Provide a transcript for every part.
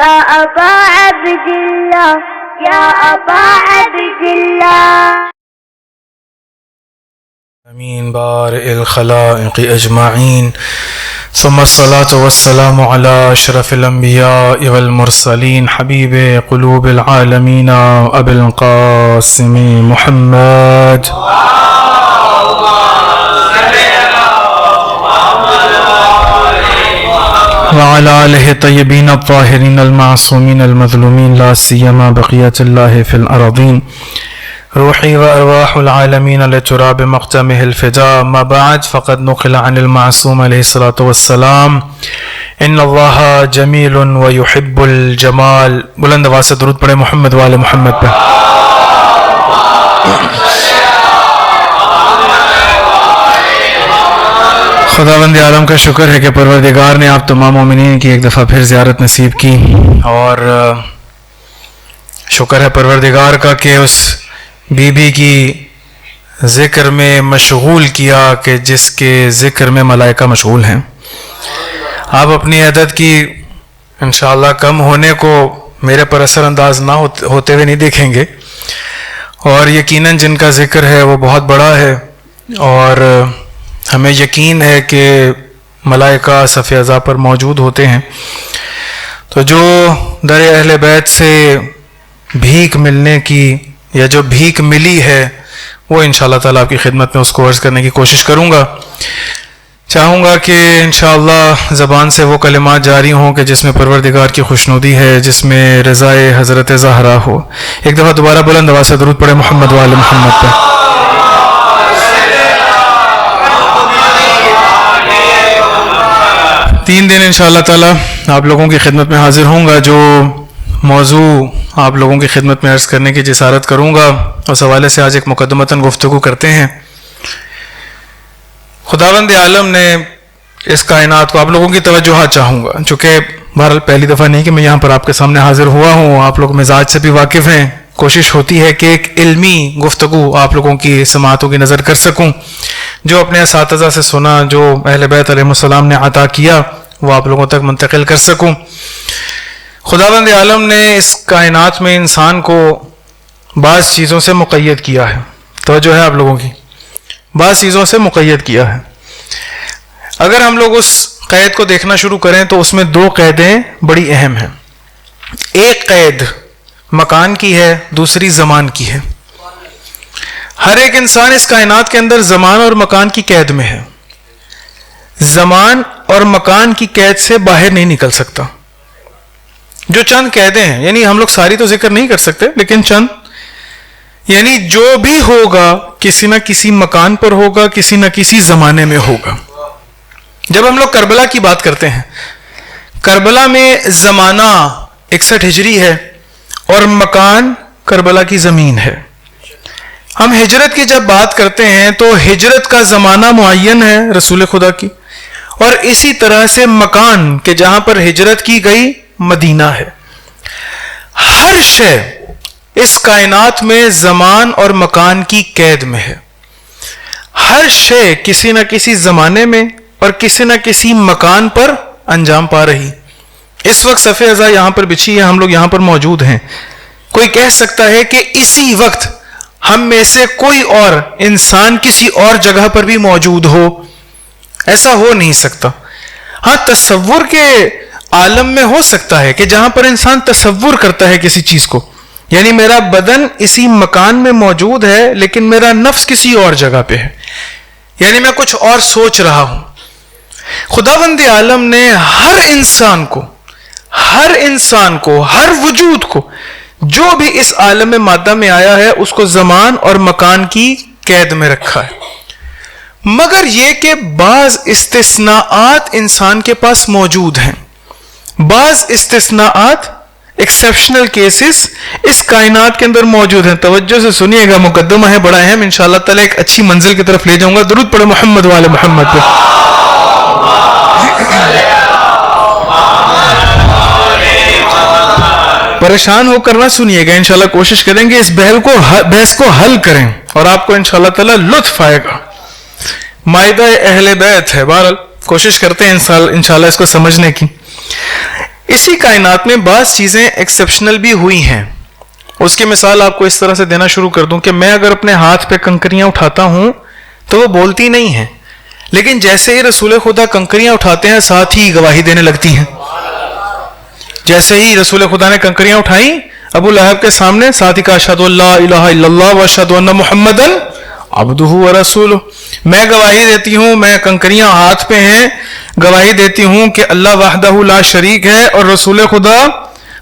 يا أبا عبد الله يا أبا عبد الله. امين بارئ الخلائق اجمعين ثم الصلاة والسلام على اشرف الانبياء والمرسلين حبيب قلوب العالمين ابي القاسم محمد وعلى آله الطيبين الطاهرين المعصومين المظلومين لا سيما بقية الله في الأراضين روحي وأرواح العالمين لتراب مقدمه الفداء. ما بعد فقد نقل عن المعصوم عليه الصلاة والسلام إن الله جميل ويحب الجمال. بلند آواز سے درود پڑھے محمد والے محمد پہ. خداوند عالم کا شکر ہے کہ پروردگار نے آپ تمام مومنین کی ایک دفعہ پھر زیارت نصیب کی، اور شکر ہے پروردگار کا کہ اس بی بی کی ذکر میں مشغول کیا کہ جس کے ذکر میں ملائکہ مشغول ہیں. آپ اپنی عدد کی انشاءاللہ کم ہونے کو میرے پر اثر انداز نہ ہوتے ہوئے نہیں دیکھیں گے، اور یقیناً جن کا ذکر ہے وہ بہت بڑا ہے، اور ہمیں یقین ہے کہ ملائکہ صف اعضاء پر موجود ہوتے ہیں. تو جو در اہل بیت سے بھیک ملنے کی یا جو بھیک ملی ہے وہ انشاءاللہ تعالیٰ آپ کی خدمت میں اس کو عرض کرنے کی کوشش کروں گا. چاہوں گا کہ انشاءاللہ زبان سے وہ کلمات جاری ہوں کہ جس میں پروردگار کی خوشنودی ہے، جس میں رضائے حضرت زہرا ہو. ایک دفعہ دوبارہ بلند آواز سے درود پڑھے محمد وآل محمد پہ. تین دن انشاءاللہ تعالیٰ آپ لوگوں کی خدمت میں حاضر ہوں گا. جو موضوع آپ لوگوں کی خدمت میں عرض کرنے کی جسارت کروں گا اس حوالے سے آج ایک مقدمتاً گفتگو کرتے ہیں. خداوند عالم نے اس کائنات کو آپ لوگوں کی توجہات چاہوں گا، چونکہ بہرحال پہلی دفعہ نہیں کہ میں یہاں پر آپ کے سامنے حاضر ہوا ہوں، آپ لوگ مزاج سے بھی واقف ہیں. کوشش ہوتی ہے کہ ایک علمی گفتگو آپ لوگوں کی سماعتوں کی نظر کر سکوں. جو اپنے اساتذہ سے سنا، جو اہل بیت علیہ السلام نے عطا کیا، وہ آپ لوگوں تک منتقل کر سکوں. خداوند عالم نے اس کائنات میں انسان کو بعض چیزوں سے مقید کیا ہے. توجہ ہے آپ لوگوں کی، بعض چیزوں سے مقید کیا ہے. اگر ہم لوگ اس قید کو دیکھنا شروع کریں تو اس میں دو قیدیں بڑی اہم ہیں. ایک قید مکان کی ہے، دوسری زمان کی ہے. ہر ایک انسان اس کائنات کے اندر زمان اور مکان کی قید میں ہے. زمان اور مکان کی قید سے باہر نہیں نکل سکتا. جو چند قیدیں ہیں، یعنی ہم لوگ ساری تو ذکر نہیں کر سکتے، لیکن چند، یعنی جو بھی ہوگا کسی نہ کسی مکان پر ہوگا، کسی نہ کسی زمانے میں ہوگا. جب ہم لوگ کربلا کی بات کرتے ہیں، کربلا میں زمانہ 61 ہجری ہے اور مکان کربلا کی زمین ہے. ہم ہجرت کی جب بات کرتے ہیں تو ہجرت کا زمانہ معین ہے رسول خدا کی، اور اسی طرح سے مکان کہ جہاں پر ہجرت کی گئی مدینہ ہے. ہر شے اس کائنات میں زمان اور مکان کی قید میں ہے. ہر شے کسی نہ کسی زمانے میں اور کسی نہ کسی مکان پر انجام پا رہی. اس وقت صف اعضاء یہاں پر بچھی ہے، ہم لوگ یہاں پر موجود ہیں. کوئی کہہ سکتا ہے کہ اسی وقت ہم میں سے کوئی اور انسان کسی اور جگہ پر بھی موجود ہو؟ ایسا ہو نہیں سکتا. ہاں، تصور کے عالم میں ہو سکتا ہے کہ جہاں پر انسان تصور کرتا ہے کسی چیز کو، یعنی میرا بدن اسی مکان میں موجود ہے لیکن میرا نفس کسی اور جگہ پہ ہے، یعنی میں کچھ اور سوچ رہا ہوں. خداوند عالم نے ہر انسان کو ہر وجود کو جو بھی اس عالم مادہ میں آیا ہے اس کو زمان اور مکان کی قید میں رکھا ہے. مگر یہ کہ بعض استثناءات انسان کے پاس موجود ہیں، بعض استثناءات ایکسیپشنل کیسز اس کائنات کے اندر موجود ہیں. توجہ سے سنیے گا، مقدمہ ہے بڑا اہم، انشاءاللہ تعالیٰ ایک اچھی منزل کی طرف لے جاؤں گا. درود پڑھے محمد والے محمد پہ. پریشان ہو کر نہ سنیے گا، انشاءاللہ کوشش کریں گے اس بحث کو حل کریں اور آپ کو انشاءاللہ تعالیٰ لطف آئے گا. معاہدہ اہل بیت ہے، بہرحال کوشش کرتے ہیں انشاءاللہ اس کو سمجھنے کی. اسی کائنات میں بعض چیزیں ایکسیپشنل بھی ہوئی ہیں. اس کی مثال آپ کو اس طرح سے دینا شروع کر دوں کہ میں اگر اپنے ہاتھ پہ کنکریاں اٹھاتا ہوں تو وہ بولتی نہیں ہیں، لیکن جیسے ہی رسول خدا کنکریاں اٹھاتے ہیں ساتھ ہی گواہی دینے لگتی ہیں. جیسے ہی رسول خدا نے کنکریاں اٹھائیں ابو لہب کے سامنے، ساتھ ہی کہا اشہد ان لا الہ الا اللہ و اشہد ان محمدا عبدہ و رسولہ. میں گواہی دیتی ہوں، میں کنکریاں ہاتھ پہ ہیں، گواہی دیتی ہوں کہ اللہ وحدہ لا شریک ہے اور رسول خدا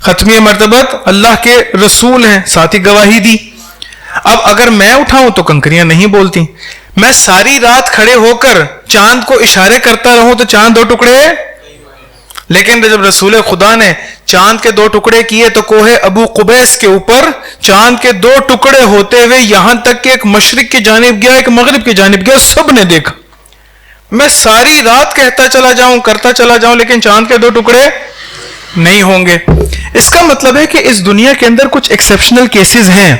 ختمی مرتبت اللہ کے رسول ہیں، ساتھ ہی گواہی دی. اب اگر میں اٹھاؤں تو کنکریاں نہیں بولتی. میں ساری رات کھڑے ہو کر چاند کو اشارے کرتا رہوں تو چاند 2 ٹکڑے، لیکن جب رسول خدا نے چاند کے 2 ٹکڑے کیے تو کوہ ابو قبیس کے اوپر چاند کے 2 ٹکڑے ہوتے ہوئے یہاں تک کہ ایک مشرق کی جانب گیا ایک مغرب کی جانب گیا، سب نے دیکھا. میں ساری رات کہتا چلا جاؤں کرتا چلا جاؤں لیکن چاند کے 2 ٹکڑے نہیں ہوں گے. اس کا مطلب ہے کہ اس دنیا کے اندر کچھ ایکسیپشنل کیسز ہیں.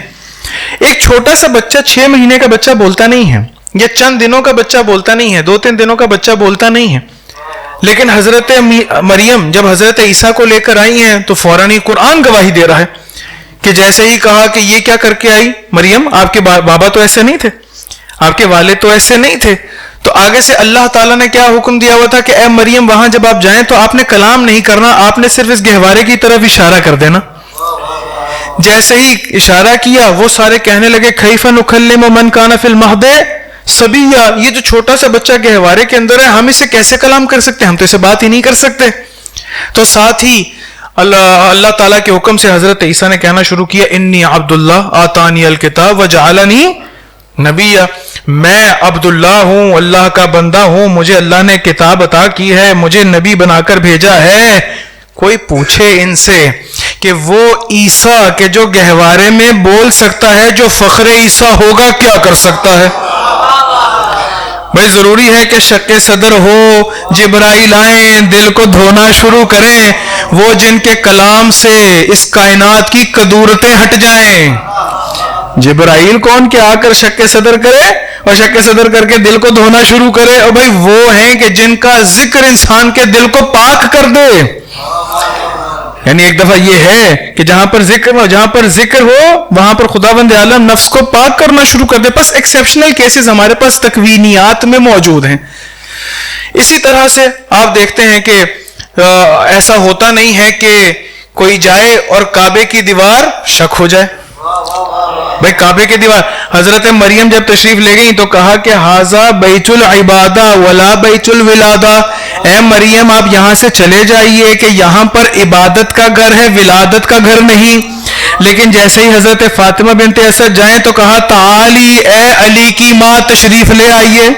ایک چھوٹا سا بچہ 6 مہینے کا بچہ بولتا نہیں ہے، یا چند دنوں کا بچہ بولتا نہیں ہے، 2-3 دنوں کا بچہ بولتا نہیں ہے، لیکن حضرت مریم جب حضرت عیسیٰ کو لے کر آئی ہیں تو فوراً ہی قرآن گواہی دے رہا ہے کہ جیسے ہی کہا کہ یہ کیا کر کے آئی مریم، آپ کے بابا تو ایسے نہیں تھے، آپ کے والد تو ایسے نہیں تھے. تو آگے سے اللہ تعالیٰ نے کیا حکم دیا ہوا تھا کہ اے مریم وہاں جب آپ جائیں تو آپ نے کلام نہیں کرنا، آپ نے صرف اس گہوارے کی طرف اشارہ کر دینا. جیسے ہی اشارہ کیا وہ سارے کہنے لگے کیف نکلم من کان فی المہد صبیا، یہ جو چھوٹا سا بچہ گہوارے کے اندر ہے ہم اسے کیسے کلام کر سکتے، ہم تو اسے بات ہی نہیں کر سکتے. تو ساتھ ہی اللہ تعالیٰ کے حکم سے حضرت عیسیٰ نے کہنا شروع کیا انی عبداللہ آتانی الکتاب وجعلنی نبیہ، میں عبداللہ ہوں، اللہ کا بندہ ہوں، مجھے اللہ نے کتاب عطا کی ہے، مجھے نبی بنا کر بھیجا ہے. کوئی پوچھے ان سے کہ وہ عیسیٰ کے جو گہوارے میں بول سکتا ہے جو فخر عیسیٰ ہوگا کیا کر سکتا ہے؟ بھائی ضروری ہے کہ شک صدر ہو، جبرائیل آئیں دل کو دھونا شروع کریں، وہ جن کے کلام سے اس کائنات کی قدورتیں ہٹ جائیں. جبرائیل کون کہ آ کر شک صدر کرے اور شک صدر کر کے دل کو دھونا شروع کرے، اور بھائی وہ ہیں کہ جن کا ذکر انسان کے دل کو پاک کر دے. یعنی ایک دفعہ یہ ہے کہ جہاں پر ذکر ہو وہاں پر خداوند عالم نفس کو پاک کرنا شروع کر دے. بس ایکسیپشنل کیسز ہمارے پاس تکوینیات میں موجود ہیں. اسی طرح سے آپ دیکھتے ہیں کہ ایسا ہوتا نہیں ہے کہ کوئی جائے اور کعبے کی دیوار شک ہو جائے. بھائی کعبے کی دیوار، حضرت مریم جب تشریف لے گئی تو کہا کہ ھذا بیت العبادہ ولا بیت الولادہ، اے مریم آپ یہاں سے چلے جائیے کہ یہاں پر عبادت کا گھر ہے، ولادت کا گھر نہیں. لیکن جیسے ہی حضرت فاطمہ بنت اسد جائیں تو کہا تعالی اے علی کی ماں تشریف لے آئیے.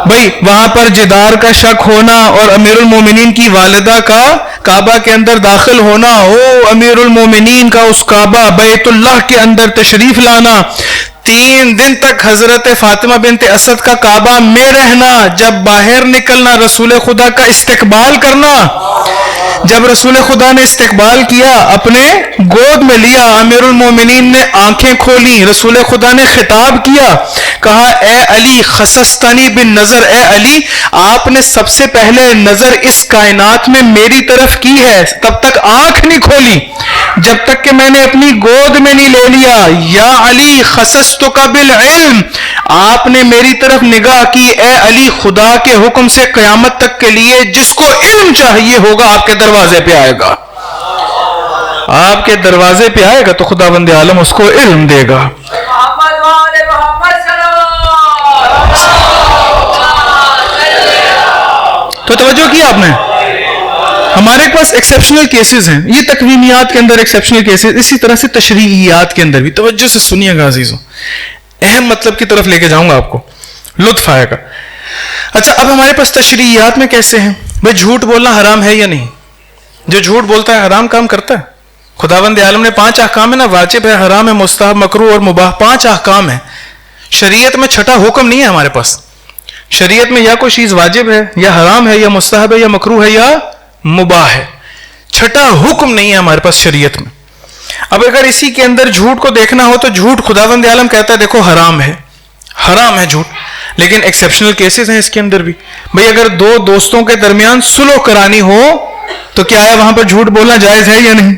بھائی وہاں پر جدار کا شک ہونا اور امیر المومنین کی والدہ کا کعبہ کے اندر داخل ہونا، او امیر المومنین کا اس کعبہ بیت اللہ کے اندر تشریف لانا، 3 دن تک حضرت فاطمہ بنت اسد کا کعبہ میں رہنا، جب باہر نکلنا رسول خدا کا استقبال کرنا. جب رسول خدا نے استقبال کیا اپنے گود میں لیا، امیر المومنین نے آنکھیں کھولی، رسول خدا نے خطاب کیا، کہا اے علی خصصتنی بالنظر، اے علی آپ نے سب سے پہلے نظر اس کائنات میں میری طرف کی ہے، تب تک آنکھ نہیں کھولی جب تک کہ میں نے اپنی گود میں نہیں لے لیا. یا علی خصصتک بالعلم، آپ نے میری طرف نگاہ کی، اے علی خدا کے حکم سے قیامت تک کے لیے جس کو علم چاہیے ہوگا آپ کے دروازے پہ آئے گا، آپ کے دروازے پہ آئے گا تو خداوند عالم اس کو علم دے گا. تو توجہ کیا آپ نے، ہمارے پاس ایکسیپشنل کیسز ہیں، یہ تکوینیات کے اندر ایکسیپشنل کیسز، اسی طرح سے تشریعیات کے اندر بھی. توجہ سے سنیے گا عزیزوں، اہم مطلب کی طرف لے کے جاؤں گا، آپ کو لطف آئے گا. اچھا اب ہمارے پاس تشریعیات میں کیسے ہیں؟ بھائی جھوٹ بولنا حرام ہے یا نہیں؟ جو جھوٹ بولتا ہے حرام کام کرتا ہے. خداوند عالم نے 5 احکام ہے نا، واجب ہے، حرام ہے، مستحب، مکروہ اور مباح، 5 احکام ہیں. شریعت میں چھٹا حکم نہیں ہے ہمارے پاس. شریعت میں یا کوئی چیز واجب ہے یا حرام ہے یا مستحب ہے یا مکروہ ہے یا مباح ہے، چھٹا حکم نہیں ہے ہمارے پاس شریعت میں. اب اگر اسی کے اندر جھوٹ کو دیکھنا ہو تو جھوٹ خداوند عالم کہتا ہے دیکھو حرام ہے جھوٹ، لیکن ایکسیپشنل کیسز ہیں اس کے اندر بھی. بھئی اگر 2 دوستوں کے درمیان صلح کرانی ہو تو کیا ہے وہاں پر جھوٹ بولنا جائز ہے یا نہیں؟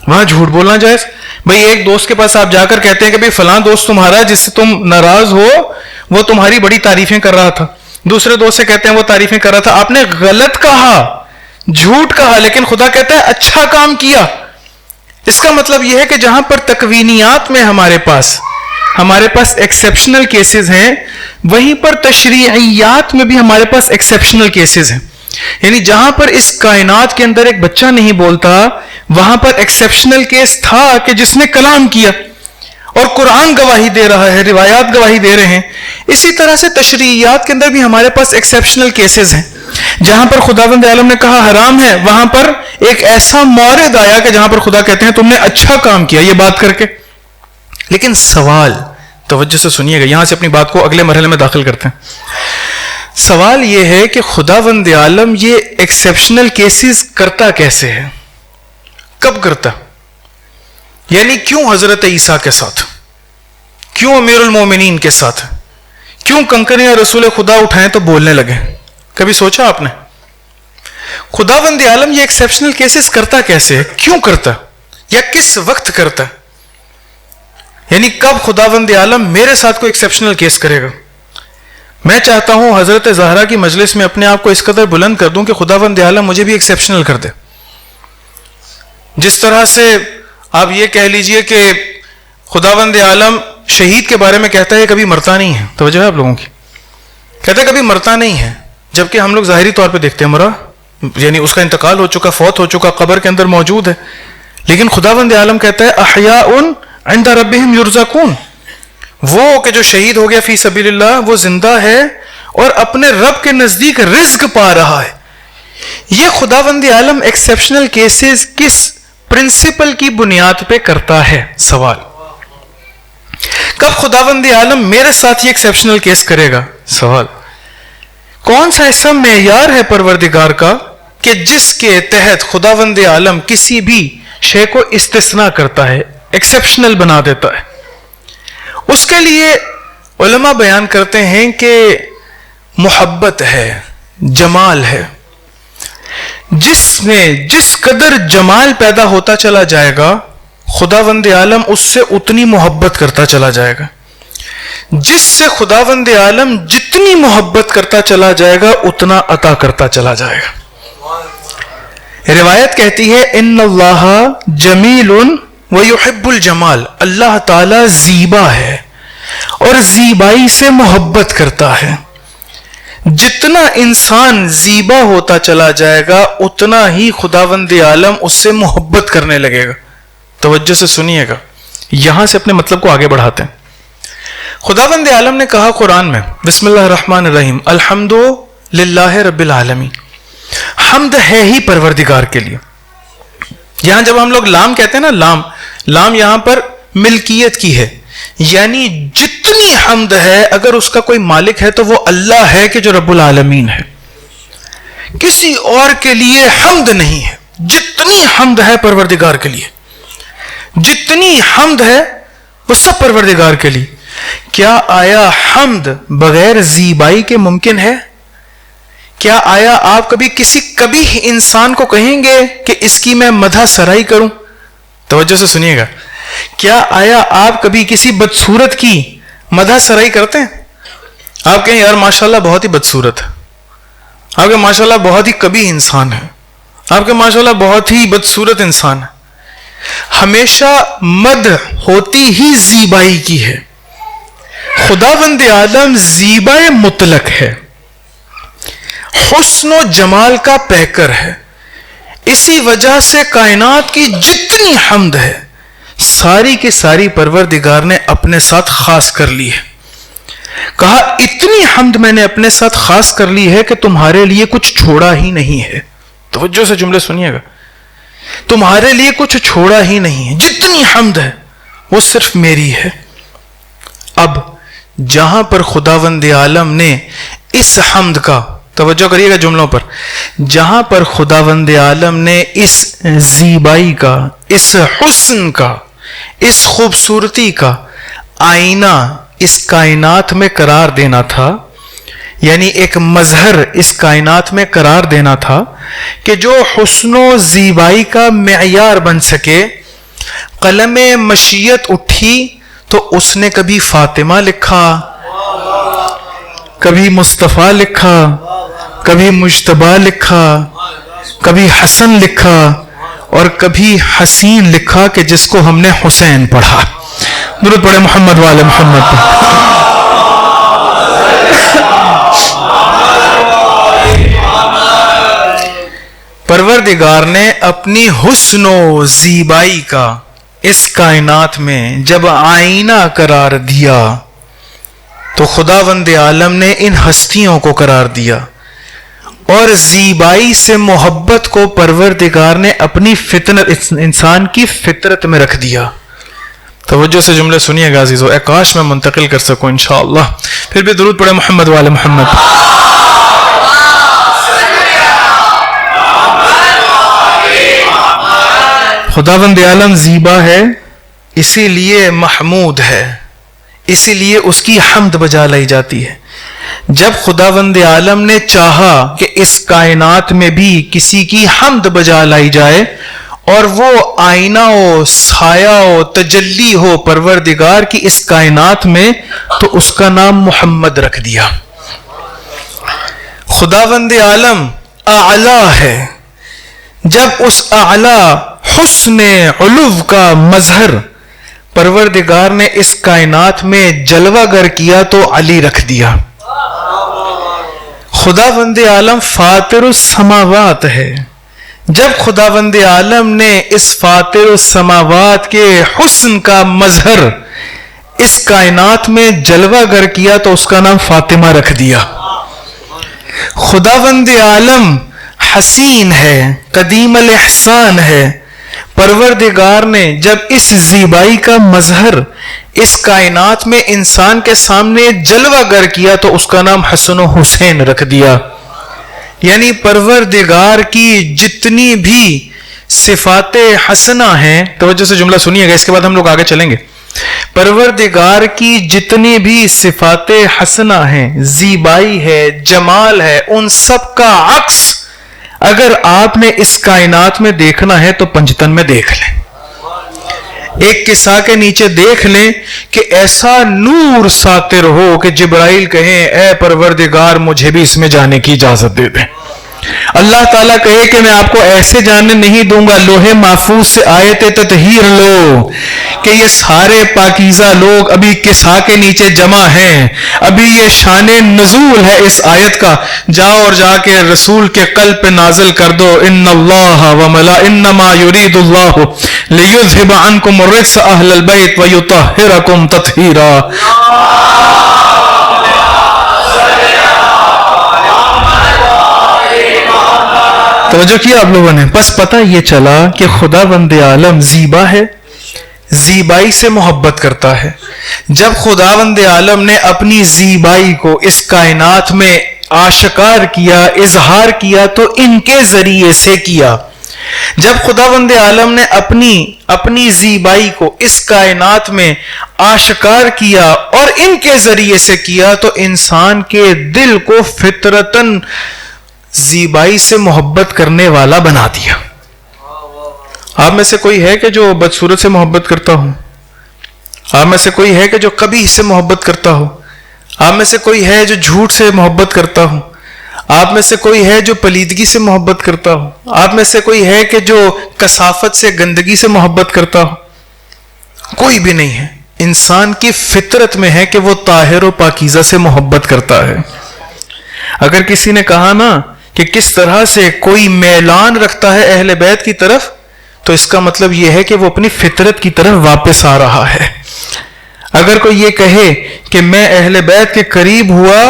وہاں جھوٹ بولنا جائز. بھئی ایک دوست کے پاس آپ جا کر کہتے ہیں کہ بھئی فلاں دوست تمہارا جس سے تم ناراض ہو وہ تمہاری بڑی تعریفیں کر رہا تھا. دوسرے دوست سے کہتے ہیں وہ تعریفیں کر رہا تھا. آپ نے غلط کہا, جھوٹ کہا, لیکن خدا کہتا ہے اچھا کام کیا. اس کا مطلب یہ ہے کہ جہاں پر تکوینیات میں ہمارے پاس ایکسیپشنل کیسز ہیں, وہیں پر تشریعیات میں بھی ہمارے پاس ایکسیپشنل کیسز ہیں. یعنی جہاں پر اس کائنات کے اندر ایک بچہ نہیں بولتا, وہاں پر ایکسیپشنل کیس تھا کہ جس نے کلام کیا, اور قرآن گواہی دے رہا ہے, روایات گواہی دے رہے ہیں. اسی طرح سے تشریعیات کے اندر بھی ہمارے پاس ایکسیپشنل کیسز ہیں. جہاں پر خداوند عالم نے کہا حرام ہے, وہاں پر ایک ایسا مورد آیا کہ جہاں پر خدا کہتے ہیں تم نے اچھا کام کیا یہ بات کر کے. لیکن سوال توجہ سے سنیے گا, یہاں سے اپنی بات کو اگلے مرحلے میں داخل کرتے ہیں. سوال یہ ہے کہ خداوند عالم یہ ایکسیپشنل کیسز کرتا کیسے ہے, کب کرتا؟ یعنی کیوں حضرت عیسیٰ کے ساتھ, کیوں امیر المومنین کے ساتھ, کیوں کنکریاں رسول خدا اٹھائیں تو بولنے لگے؟ کبھی سوچا آپ نے؟ خداوند عالم یہ ایکسیپشنل کیسز کرتا کیسے ہے, کیوں کرتا, یا کس وقت کرتا؟ یعنی کب خداوند عالم میرے ساتھ کوئی ایکسیپشنل کیس کرے گا؟ میں چاہتا ہوں حضرت زہرا کی مجلس میں اپنے آپ کو اس قدر بلند کر دوں کہ خداوند عالم مجھے بھی ایکسیپشنل کر دے. جس طرح سے آپ یہ کہہ لیجئے کہ خداوند عالم شہید کے بارے میں کہتا ہے کبھی مرتا نہیں ہے. توجہ ہے آپ لوگوں کی؟ کہتا ہے کبھی مرتا نہیں ہے, جبکہ ہم لوگ ظاہری طور پہ دیکھتے ہیں مرا, یعنی اس کا انتقال ہو چکا, فوت ہو چکا, قبر کے اندر موجود ہے. لیکن خداوند عالم کہتا ہے احیاء عند ربہم یرزقون, وہ کہ جو شہید ہو گیا فی سبیل اللہ وہ زندہ ہے اور اپنے رب کے نزدیک رزق پا رہا ہے. یہ خداوند عالم ایکسیپشنل کیسز کس پرنسپل کی بنیاد پہ کرتا ہے؟ سوال. کب خداوند عالم میرے ساتھ یہ ایکسیپشنل کیس کرے گا؟ سوال. کون سا ایسا معیار ہے پروردگار کا کہ جس کے تحت خداوند عالم کسی بھی شے کو استثناء کرتا ہے, ایکسیپشنل بنا دیتا ہے؟ اس کے لیے علماء بیان کرتے ہیں کہ محبت ہے, جمال ہے. جس میں جس قدر جمال پیدا ہوتا چلا جائے گا خداوند عالم اس سے اتنی محبت کرتا چلا جائے گا. جس سے خداوند عالم جتنی محبت کرتا چلا جائے گا اتنا عطا کرتا چلا جائے گا. روایت کہتی ہے ان اللہ جمیل ویحب الجمال, اللہ تعالی زیبا ہے اور زیبائی سے محبت کرتا ہے. جتنا انسان زیبا ہوتا چلا جائے گا اتنا ہی خداوند عالم اس سے محبت کرنے لگے گا. توجہ سے سنیے گا, یہاں سے اپنے مطلب کو آگے بڑھاتے ہیں. خداوند عالم نے کہا قرآن میں بسم اللہ الرحمن الرحیم الحمد للہ رب العالمین, حمد ہے ہی پروردگار کے لیے. یہاں جب ہم لوگ لام کہتے ہیں نا, لام یہاں پر ملکیت کی ہے, یعنی جتنی حمد ہے اگر اس کا کوئی مالک ہے تو وہ اللہ ہے کہ جو رب العالمین ہے, کسی اور کے لیے حمد نہیں ہے. جتنی حمد ہے پروردگار کے لیے, جتنی حمد ہے وہ سب پروردگار کے لیے. کیا آیا حمد بغیر زیبائی کے ممکن ہے؟ کیا آیا آپ کبھی کسی کبھی انسان کو کہیں گے کہ اس کی میں مدح سرائی کروں؟ توجہ سے سنیے گا. کیا آیا آپ کبھی کسی بدصورت کی مدح سرائی کرتے ہیں؟ آپ کہیں یار ماشاءاللہ بہت ہی بدصورت ہے, آپ کے ماشاءاللہ بہت ہی کبھی انسان ہے, آپ کے ماشاءاللہ بہت ہی بدصورت انسان ہے. ہمیشہ مدح ہوتی ہی زیبائی کی ہے. خداوند عالم زیبائے مطلق ہے, حسن و جمال کا پیکر ہے. اسی وجہ سے کائنات کی جتنی حمد ہے ساری کی ساری پروردگار نے اپنے ساتھ خاص کر لی ہے. کہا اتنی حمد میں نے اپنے ساتھ خاص کر لی ہے کہ تمہارے لیے کچھ چھوڑا ہی نہیں ہے. توجہ سے جملے سنیے گا, تمہارے لیے کچھ چھوڑا ہی نہیں ہے. جتنی حمد ہے وہ صرف میری ہے. اب جہاں پر خداوند عالم نے اس حمد کا, توجہ کریے گا جملوں پر, جہاں پر خداوند عالم نے اس زیبائی کا, اس حسن کا, اس خوبصورتی کا آئینہ اس کائنات میں قرار دینا تھا, یعنی ایک مظہر اس کائنات میں قرار دینا تھا کہ جو حسن و زیبائی کا معیار بن سکے. قلم مشیت اٹھی تو اس نے کبھی فاطمہ لکھا، کبھی مصطفیٰ لکھا، کبھی مجتبیٰ لکھا، کبھی حسن لکھا، اور کبھی حسین لکھا کہ جس کو ہم نے حسین پڑھا. درود پڑھے محمد والے محمد پہ. پروردگار نے اپنی حسن و زیبائی کا اس کائنات میں جب آئینہ قرار دیا تو خداوند عالم نے ان ہستیوں کو قرار دیا، اور زیبائی سے محبت کو پروردگار نے اپنی فطرت، انسان کی فطرت میں رکھ دیا. توجہ سے جملے سنیے گا عزیزو، اے کاش میں منتقل کر سکوں انشاءاللہ. پھر بھی درود پڑھے محمد والے محمد. خداوند عالم زیبا ہے، اسی لیے محمود ہے، اسی لیے اس کی حمد بجا لائی جاتی ہے. جب خداوند عالم نے چاہا کہ اس کائنات میں بھی کسی کی حمد بجا لائی جائے اور وہ آئینہ ہو، سایہ ہو، تجلی ہو پروردگار کی اس کائنات میں، تو اس کا نام محمد رکھ دیا. خداوند عالم اعلی ہے. جب اس اعلی حسن علو کا مظہر پروردگار نے اس کائنات میں جلوہ گر کیا تو علی رکھ دیا. خداوند عالم فاطر السماوات ہے. جب خداوند عالم نے اس فاطر السماوات کے حسن کا مظہر اس کائنات میں جلوہ گر کیا تو اس کا نام فاطمہ رکھ دیا. خداوند عالم حسین ہے، قدیم الاحسان ہے. پروردگار نے جب اس زیبائی کا مظہر اس کائنات میں انسان کے سامنے جلوہ گر کیا تو اس کا نام حسن و حسین رکھ دیا. یعنی پروردگار کی جتنی بھی صفات حسنہ ہیں، توجہ سے جملہ سنیے گا، اس کے بعد ہم لوگ آگے چلیں گے. پروردگار کی جتنی بھی صفات حسنہ ہیں، زیبائی ہے، جمال ہے، ان سب کا عکس اگر آپ نے اس کائنات میں دیکھنا ہے تو پنجتن میں دیکھ لیں. ایک قصہ کے نیچے دیکھ لیں کہ ایسا نور ساتر ہو کہ جبرائیل کہیں اے پروردگار مجھے بھی اس میں جانے کی اجازت دے دیں. اللہ تعالیٰ کہے کہ میں آپ کو ایسے جانے نہیں دوں گا. لوح محفوظ سے آیت تطہیر لو کہ یہ سارے پاکیزہ لوگ ابھی قصہ کے نیچے جمع ہیں، ابھی یہ شان نزول ہے اس آیت کا. جاؤ اور جا کے رسول کے قلب پہ نازل کر دو، ان اللہ انما یرید اللہ لیذھب عنکم الرجس اہل البیت ویطہرکم تطہیرا. توجہ کیا آپ لوگوں نے؟ بس پتہ یہ چلا کہ خداوند عالم زیبا ہے، زیبائی سے محبت کرتا ہے. جب خداوند عالم نے اپنی زیبائی کو اس کائنات میں آشکار کیا، اظہار کیا تو ان کے ذریعے سے کیا. جب خداوند عالم نے اپنی زیبائی کو اس کائنات میں آشکار کیا اور ان کے ذریعے سے کیا تو انسان کے دل کو فطرتاً زیبائی سے محبت کرنے والا بنا دیا. آپ میں سے کوئی ہے کہ جو بدصورت سے محبت کرتا ہو؟ آپ میں سے کوئی ہے کہ جو قبیح سے محبت کرتا ہو؟ آپ میں سے کوئی ہے جو جھوٹ سے محبت کرتا ہو؟ آپ میں سے کوئی ہے جو پلیدگی سے محبت کرتا ہو؟ آپ میں سے کوئی ہے کہ جو کثافت سے، گندگی سے محبت کرتا ہو؟ کوئی بھی نہیں ہے. انسان کی فطرت میں ہے کہ وہ طاہر و پاکیزہ سے محبت کرتا ہے. اگر کسی نے کہا نا کہ کس طرح سے کوئی میلان رکھتا ہے اہل بیت کی طرف، تو اس کا مطلب یہ ہے کہ وہ اپنی فطرت کی طرف واپس آ رہا ہے. اگر کوئی یہ کہے کہ میں اہل بیت کے قریب ہوا،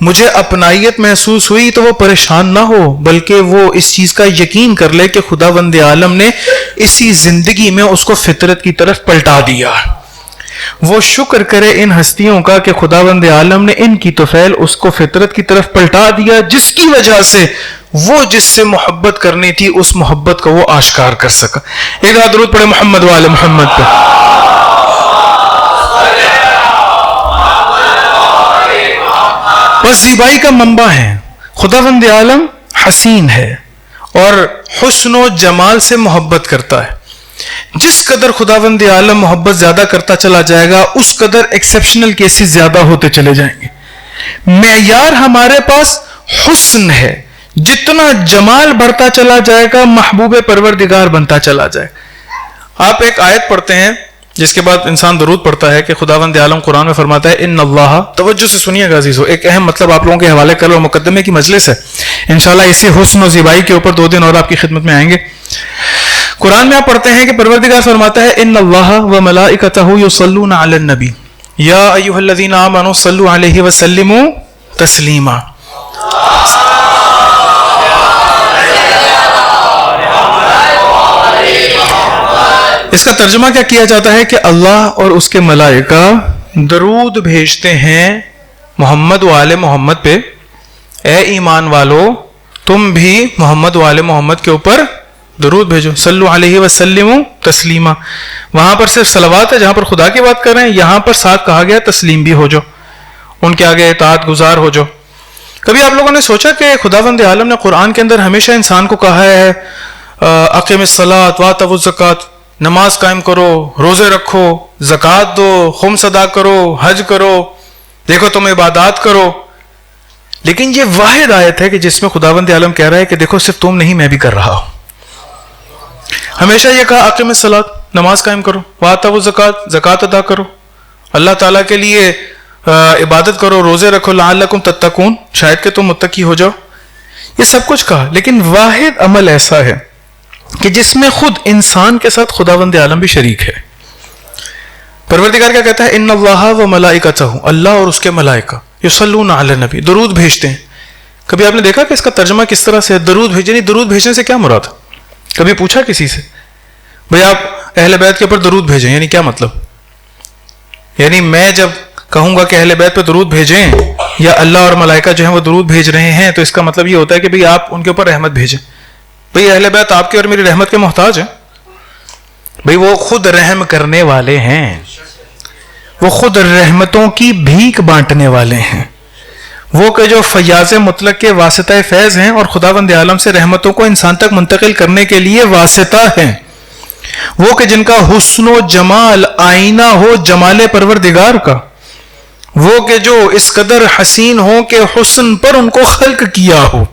مجھے اپنائیت محسوس ہوئی، تو وہ پریشان نہ ہو، بلکہ وہ اس چیز کا یقین کر لے کہ خداوند عالم نے اسی زندگی میں اس کو فطرت کی طرف پلٹا دیا. وہ شکر کرے ان ہستیوں کا کہ خداوند عالم نے ان کی طفیل اس کو فطرت کی طرف پلٹا دیا، جس کی وجہ سے وہ جس سے محبت کرنی تھی اس محبت کو وہ آشکار کر سکا. ایک ہاتھ درود پڑھے محمد والے محمد پہ. بس زیبائی کا منبع ہیں. خداوند عالم حسین ہے اور حسن و جمال سے محبت کرتا ہے. جس قدر خداوند عالم محبت زیادہ کرتا چلا جائے گا اس قدر ایکسیپشنل کیسز زیادہ ہوتے چلے جائیں گے. معیار ہمارے پاس حسن ہے، جتنا جمال بڑھتا چلا جائے گا محبوب پروردگار بنتا چلا جائے. آپ ایک آیت پڑھتے ہیں جس کے بعد انسان درود پڑھتا ہے کہ خداوند عالم قرآن میں فرماتا ہے ان اللہ، توجہ سے سنیے گا عزیزو، ایک اہم مطلب آپ لوگوں کے حوالے کر لو، مقدمے کی مجلس ہے انشاءاللہ. اسی حسن و زیبائی کے اوپر 2 دن اور آپ کی خدمت میں آئیں گے. قرآن میں آپ پڑھتے ہیں کہ پروردگار فرماتا ہے ان اللہ و ملائکتہ یصلون علی النبی یا ایھا الذین آمنوا صلوا علیہ وسلموا تسلیما. اس کا ترجمہ کیا کیا جاتا ہے کہ اللہ اور اس کے ملائکہ درود بھیجتے ہیں محمد و آل محمد پہ. اے ایمان والو تم بھی محمد و آل محمد کے اوپر درود بھیجو. صلو علیہ وسلم تسلیما. وہاں پر صرف صلوات ہے جہاں پر خدا کی بات کر رہے ہیں، یہاں پر ساتھ کہا گیا تسلیم بھی ہو جو، ان کے آگے اطاعت گزار ہو جو. کبھی آپ لوگوں نے سوچا کہ خداوند عالم نے قرآن کے اندر ہمیشہ انسان کو کہا ہے اقیم الصلاۃ وآتوا الزکوٰۃ، نماز قائم کرو، روزے رکھو، زکوٰۃ دو، خمس ادا کرو، حج کرو، دیکھو تم عبادات کرو. لیکن یہ واحد آیت ہے کہ جس میں خداوند عالم کہہ رہا ہے کہ دیکھو صرف تم نہیں میں بھی کر رہا ہوں. ہمیشہ یہ کہا اقیم الصلاۃ، نماز قائم کرو، وآتوا الزکوٰۃ، زکوٰۃ ادا کرو، اللہ تعالیٰ کے لیے عبادت کرو، روزے رکھو، لعلکم تتقون، شاید کہ تم متقی ہو جاؤ. یہ سب کچھ کہا، لیکن واحد عمل ایسا ہے کہ جس میں خود انسان کے ساتھ خداوند عالم بھی شریک ہے. پروردگار کیا کہتا ہے ان اللہ و ملائکتہ، اللہ اور اس کے ملائکہ یصلون علی النبی، درود بھیجتے ہیں. کبھی آپ نے دیکھا کہ اس کا ترجمہ کس طرح سے ہے؟ درود بھیجنے، درود بھیجنے سے کیا مراد؟ کبھی پوچھا کسی سے بھئی آپ اہل بیت کے اوپر درود بھیجیں یعنی کیا مطلب؟ یعنی میں جب کہوں گا کہ اہل بیت پہ درود بھیجیں یا اللہ اور ملائکہ جو ہیں وہ درود بھیج رہے ہیں تو اس کا مطلب یہ ہوتا ہے کہ بھئی آپ ان کے اوپر رحمت بھیجیں. بھئی اہل بیت آپ کے اور میری رحمت کے محتاج ہیں. بھئی وہ خود رحم کرنے والے ہیں، وہ خود رحمتوں کی بھیک بانٹنے والے ہیں، وہ کہ جو فیاض مطلق کے واسطہ فیض ہیں اور خداوند عالم سے رحمتوں کو انسان تک منتقل کرنے کے لیے واسطہ ہیں، وہ کہ جن کا حسن و جمال آئینہ ہو جمال پروردگار کا، وہ کہ جو اس قدر حسین ہو کہ حسن پر ان کو خلق کیا ہو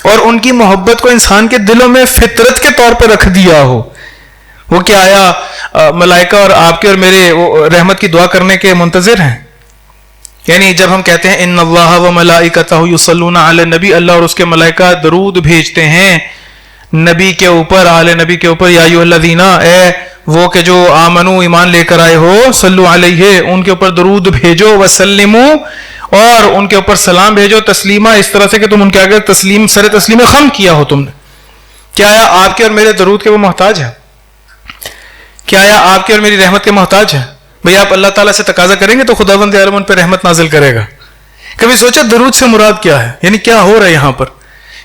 اور ان کی محبت کو انسان کے دلوں میں فطرت کے طور پر رکھ دیا ہو. وہ کیا آیا ملائکہ اور آپ کے اور میرے رحمت کی دعا کرنے کے منتظر ہیں؟ یعنی جب ہم کہتے ہیں ان اللہ و ملائکتہ یصلون علی النبی، اللہ اور اس کے ملائکہ درود بھیجتے ہیں نبی کے اوپر، آل نبی کے اوپر، یا ایھا الذین، اے وہ کہ جو آمنو ایمان لے کر آئے ہو، صلو علیہ ان کے اوپر درود بھیجو، وسلمو اور ان کے اوپر سلام بھیجو، تسلیما اس طرح سے کہ تم ان کے آگے تسلیم سر تسلیم خم کیا ہو تم نے. کیا آیا آپ کے اور میرے درود کے وہ محتاج ہیں؟ کیا آیا آپ کے اور میری رحمت کے محتاج ہیں؟ بھئی آپ اللہ تعالیٰ سے تقاضا کریں گے تو خداوند عالم ان پہ رحمت نازل کرے گا. کبھی سوچا درود سے مراد کیا ہے؟ یعنی کیا ہو رہا ہے یہاں پر؟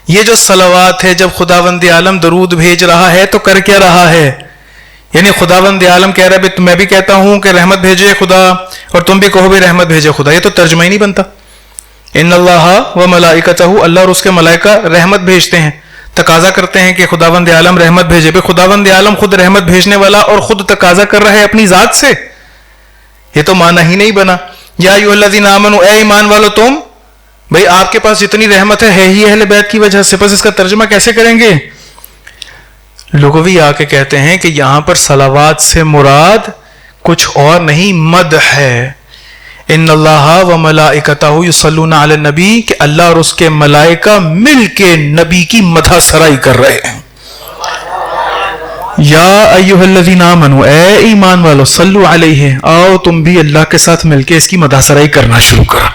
یہ جو صلوات ہے، جب خداوند عالم درود بھیج رہا ہے تو کر کیا رہا ہے؟ یعنی خداوند عالم کہہ رہا ہے میں بھی کہتا ہوں کہ رحمت بھیجے خدا اور تم بھی کہو بھی رحمت بھیجے خدا. یہ تو ترجمہ ہی نہیں بنتا. ان اللہ و ملائکتہ، اللہ اور اس کے ملائکہ رحمت بھیجتے ہیں، تقاضا کرتے ہیں کہ خداوند عالم رحمت بھیجے. بھئی خداوند عالم خود رحمت بھیجنے والا اور خود تقاضا کر رہا ہے اپنی ذات سے، یہ تو معنی ہی نہیں بنا. یا ایھا الذین آمنوا، اے ایمان والو تم، بھئی آپ کے پاس جتنی رحمت ہے ہی اہل بیت کی وجہ سے. بس اس کا ترجمہ کیسے کریں گے؟ لغوی آ کے کہتے ہیں کہ یہاں پر صلوات سے مراد کچھ اور نہیں، مدح ہے. ان اللہ و ملائکتہ یصلون علی النبی، کہ اللہ اور اس کے ملائکہ مل کے نبی کی مدح سرائی کر رہے ہیں. یا ایھا الذین آمنوا، اے ایمان والو، صلو علیہ، آؤ تم بھی اللہ کے ساتھ مل کے اس کی مدح سرائی کرنا شروع کرو.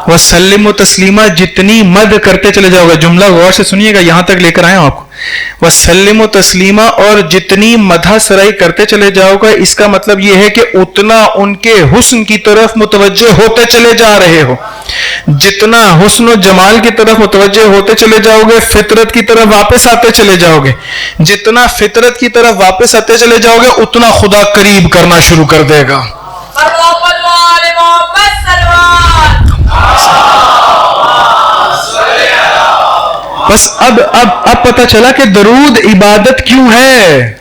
وسلموا تسلیما، جتنی مد کرتے چلے جاؤ گے، جملہ غور سے سنیے گا، یہاں تک لے کر آئے ہوں آپ کو. وسلموا تسلیما، اور جتنی مدح سرائی کرتے چلے جاؤ گے، اس کا مطلب یہ ہے کہ اتنا ان کے حسن کی طرف متوجہ ہوتے چلے جا رہے ہو. جتنا حسن و جمال کی طرف متوجہ ہوتے چلے جاؤ گے، فطرت کی طرف واپس آتے چلے جاؤ گے. جتنا فطرت کی طرف واپس آتے چلے جاؤ گے اتنا خدا قریب کرنا شروع کر دے گا. بس اب پتہ چلا کہ درود عبادت کیوں ہے،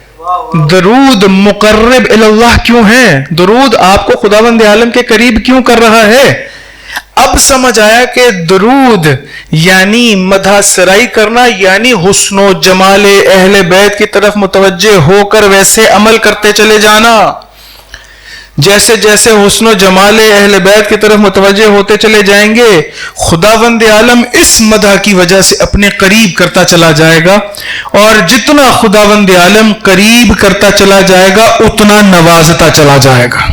درود مقرب اللہ کیوں ہے، درود آپ کو خداوند عالم کے قریب کیوں کر رہا ہے۔ اب سمجھ آیا کہ درود یعنی مدح سرائی کرنا، یعنی حسن و جمال اہل بیت کی طرف متوجہ ہو کر ویسے عمل کرتے چلے جانا۔ جیسے جیسے حسن و جمال اہل بیت کی طرف متوجہ ہوتے چلے جائیں گے، خداوند عالم اس مدح کی وجہ سے اپنے قریب کرتا چلا جائے گا، اور جتنا خداوند عالم قریب کرتا چلا جائے گا اتنا نوازتا چلا جائے گا۔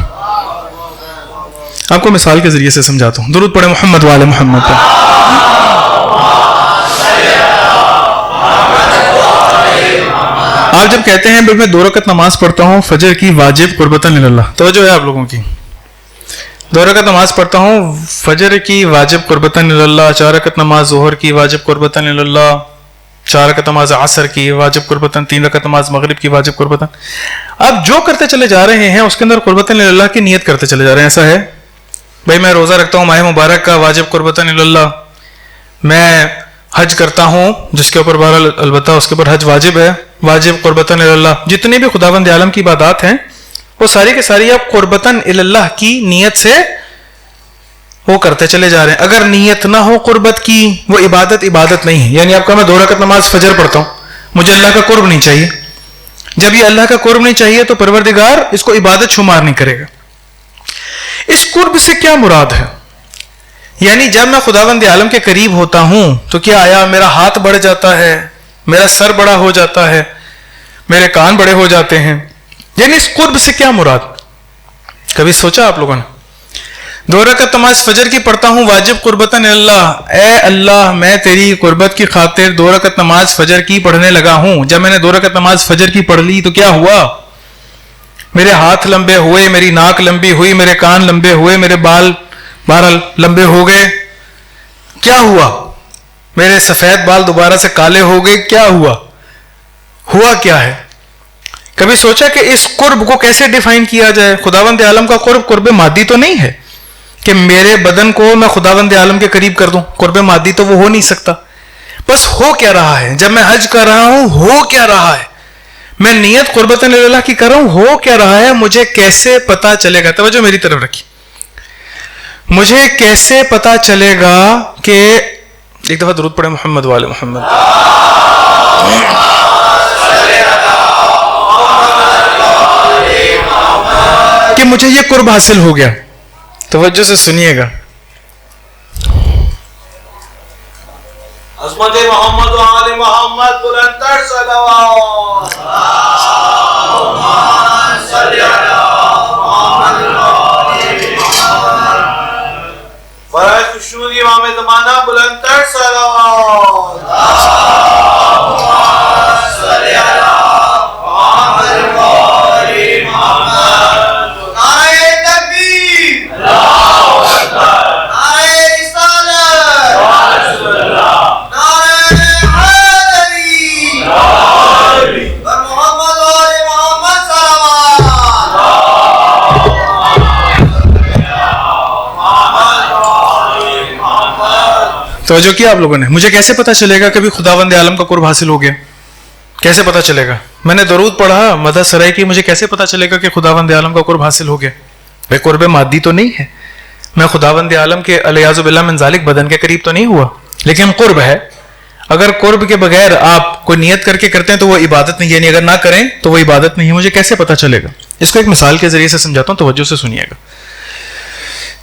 آپ کو مثال کے ذریعے سے سمجھاتا ہوں، درود پڑھیں محمد والے محمد پر۔ آپ جب کہتے ہیں میں 2 رکعت نماز پڑھتا ہوں فجر کی واجب قربتاً اللہ، توجہ ہے آپ لوگوں کی، 2 رکعت نماز پڑھتا ہوں فجر کی واجب قربتاً اللہ، 4 رکعت نماز ظہر کی واجب قربتاً اللہ، 4 رکعت نماز عصر کی واجب قربتاً، 3 رکعت نماز مغرب کی واجب قربتاً۔ اب جو کرتے چلے جا رہے ہیں اس کے اندر قربتاً اللہ کی نیت کرتے چلے جا رہے ہیں، ایسا ہے بھائی میں روزہ رکھتا ہوں ماہ مبارک کا واجب قربتاً اللہ، میں حج کرتا ہوں جس کے اوپر بہرحال البتہ اس کے اوپر حج واجب ہے، واجب قربتاً اللہ، جتنے بھی خداوند عالم کی عبادات ہیں وہ ساری کی ساری آپ قربتاً اللہ کی نیت سے وہ کرتے چلے جا رہے ہیں۔ اگر نیت نہ ہو قربت کی وہ عبادت نہیں ہے۔ یعنی آپ کا میں 2 رکعت نماز فجر پڑھتا ہوں، مجھے اللہ کا قرب نہیں چاہیے، جب یہ اللہ کا قرب نہیں چاہیے تو پروردگار اس کو عبادت شمار نہیں کرے گا۔ اس قرب سے کیا مراد ہے؟ یعنی جب میں خداوند عالم کے قریب ہوتا ہوں تو کیا آیا میرا ہاتھ بڑھ جاتا ہے، میرا سر بڑا ہو جاتا ہے، میرے کان بڑے ہو جاتے ہیں؟ یعنی اس قرب سے کیا مراد؟ کبھی سوچا آپ لوگوں نے؟ 2 رکعت نماز فجر کی پڑھتا ہوں واجب قربتاً اللہ، اے اللہ میں تیری قربت کی خاطر 2 رکعت نماز فجر کی پڑھنے لگا ہوں۔ جب میں نے 2 رکعت نماز فجر کی پڑھ لی تو کیا ہوا؟ میرے ہاتھ لمبے ہوئے، میری ناک لمبی ہوئی، میرے کان لمبے ہوئے، میرے بال بہرحال لمبے ہو گئے۔ کیا ہوا؟ میرے سفید بال دوبارہ سے کالے ہو گئے۔ کیا ہوا؟ ہوا کیا ہے؟ کبھی سوچا کہ اس قرب کو کیسے ڈیفائن کیا جائے؟ خداوند عالم کا قرب قرب مادی تو نہیں ہے کہ میرے بدن کو میں خداوند عالم کے قریب کر دوں، قرب مادی تو وہ ہو نہیں سکتا۔ بس ہو کیا رہا ہے؟ جب میں حج کر رہا ہوں ہو کیا رہا ہے؟ میں نیت قربتاً اللہ کی کر رہا ہوں، ہو کیا رہا ہے؟ مجھے کیسے پتا چلے گا؟ توجہ میری طرف رکھی، مجھے کیسے پتا چلے گا کہ ایک دفعہ درود پڑھے محمد والے محمد، کہ مجھے یہ قرب حاصل ہو گیا؟ توجہ سے سنیے گا، عظمت محمد و آل محمد بلندتر صلوات، اللہم صلی علی محمد و آل محمد، فرائض خشنود امام زمانہ بلندتر صلوات، اللہم صلی علی محمد و آل محمد، نعرہ تکبیر، اللہ اکبر، نعرہ رسالت، رسول اللہ، توجہ کیا آپ لوگوں نے؟ مجھے کیسے پتا چلے گا کبھی خداوند عالم کا قرب حاصل ہو گیا؟ کیسے پتا چلے گا؟ میں نے درود پڑھا، مدح سرائی کی، مجھے کیسے پتا چلے گا کہ خداوند عالم کا قرب حاصل ہو گیا؟ بھائی قرب مادی تو نہیں ہے، میں خداوند عالم کے الیاذ باللہ من ذالک بدن کے قریب تو نہیں ہوا، لیکن قرب ہے۔ اگر قرب کے بغیر آپ کوئی نیت کر کے کرتے ہیں تو وہ عبادت نہیں، یعنی اگر نہ کریں تو وہ عبادت نہیں ہے۔ مجھے کیسے پتا چلے گا؟ اس کو ایک مثال کے ذریعے سے سمجھاتا ہوں، توجہ سے سنیے گا۔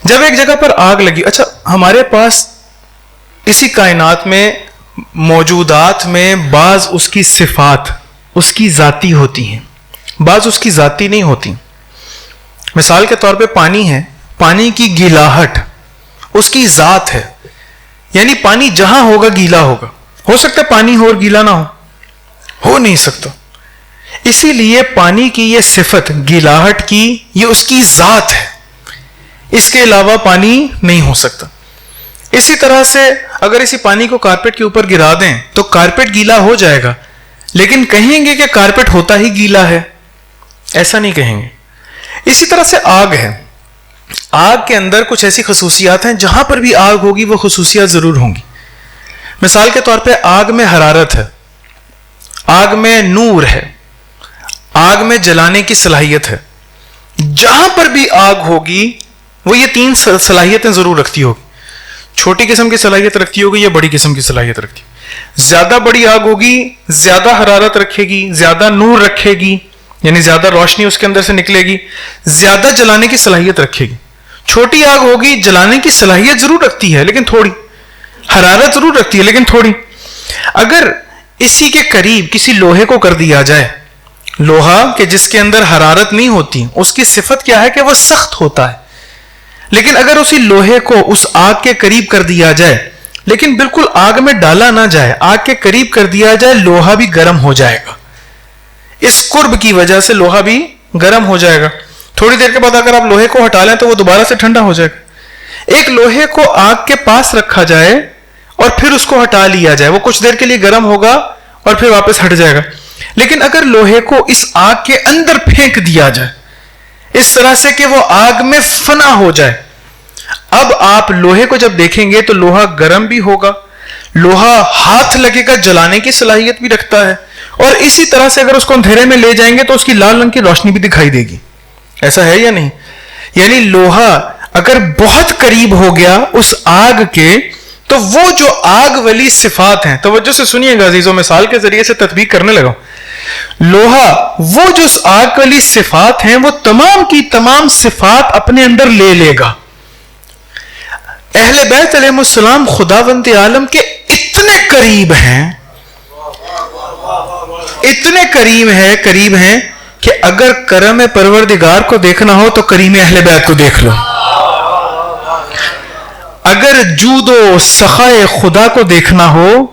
جب ایک جگہ پر آگ لگی، اچھا ہمارے پاس اسی کائنات میں موجودات میں بعض اس کی صفات اس کی ذاتی ہوتی ہیں، بعض اس کی ذاتی نہیں ہوتی۔ مثال کے طور پہ پانی ہے، پانی کی گیلاہٹ اس کی ذات ہے، یعنی پانی جہاں ہوگا گیلا ہوگا۔ ہو سکتا ہے پانی ہو اور گیلا نہ ہو نہیں سکتا۔ اسی لیے پانی کی یہ صفت گیلاہٹ کی، یہ اس کی ذات ہے، اس کے علاوہ پانی نہیں ہو سکتا۔ اسی طرح سے اگر اسی پانی کو کارپیٹ کے اوپر گرا دیں تو کارپیٹ گیلا ہو جائے گا، لیکن کہیں گے کہ کارپیٹ ہوتا ہی گیلا ہے؟ ایسا نہیں کہیں گے۔ اسی طرح سے آگ ہے، آگ کے اندر کچھ ایسی خصوصیات ہیں، جہاں پر بھی آگ ہوگی وہ خصوصیات ضرور ہوں گی۔ مثال کے طور پہ آگ میں حرارت ہے، آگ میں نور ہے، آگ میں جلانے کی صلاحیت ہے. جہاں پر بھی آگ ہوگی وہ یہ تین صلاحیتیں ضرور رکھتی ہوگی. چھوٹی قسم کی صلاحیت رکھتی ہوگی یا بڑی قسم کی صلاحیت رکھتی ہوگی. زیادہ بڑی آگ ہوگی زیادہ حرارت رکھے گی، زیادہ نور رکھے گی، یعنی زیادہ روشنی اس کے اندر سے نکلے گی، زیادہ جلانے کی صلاحیت رکھے گی. چھوٹی آگ ہوگی جلانے کی صلاحیت ضرور رکھتی ہے لیکن تھوڑی، حرارت ضرور رکھتی ہے لیکن تھوڑی. اگر اسی کے قریب کسی لوہے کو کر دیا جائے، لوہا کہ جس کے اندر حرارت نہیں ہوتی، اس کی صفت کیا ہے کہ وہ سخت ہوتا ہے، لیکن اگر اسی لوہے کو اس آگ کے قریب کر دیا جائے لیکن بالکل آگ میں ڈالا نہ جائے، آگ کے قریب کر دیا جائے، لوہا بھی گرم ہو جائے گا. اس قرب کی وجہ سے لوہا بھی گرم ہو جائے گا. تھوڑی دیر کے بعد اگر آپ لوہے کو ہٹا لیں تو وہ دوبارہ سے ٹھنڈا ہو جائے گا. ایک لوہے کو آگ کے پاس رکھا جائے اور پھر اس کو ہٹا لیا جائے، وہ کچھ دیر کے لیے گرم ہوگا اور پھر واپس ہٹ جائے گا. لیکن اگر لوہے کو اس آگ کے اندر پھینک دیا جائے اس طرح سے کہ وہ آگ میں فنا ہو جائے، اب آپ لوہے کو جب دیکھیں گے تو لوہا گرم بھی ہوگا، لوہا ہاتھ لگے گا، جلانے کی صلاحیت بھی رکھتا ہے، اور اسی طرح سے اگر اس کو اندھیرے میں لے جائیں گے تو اس کی لال رنگ کی روشنی بھی دکھائی دے گی. ایسا ہے یا نہیں؟ یعنی لوہا اگر بہت قریب ہو گیا اس آگ کے تو وہ جو آگ والی صفات ہیں، توجہ سے سنیے گا عزیزوں، مثال کے ذریعے سے تطبیق کرنے لگا. لوہا وہ جو آگ والی صفات ہیں وہ تمام کی تمام صفات اپنے اندر لے لے گا. اہل بیت علیہ السلام خداوند عالم کے اتنے قریب ہیں، اتنے قریب ہیں کہ اگر کرم پروردگار کو دیکھنا ہو تو کریم اہل بیت کو دیکھ لو، اگر جود و سخائے خدا کو دیکھنا ہو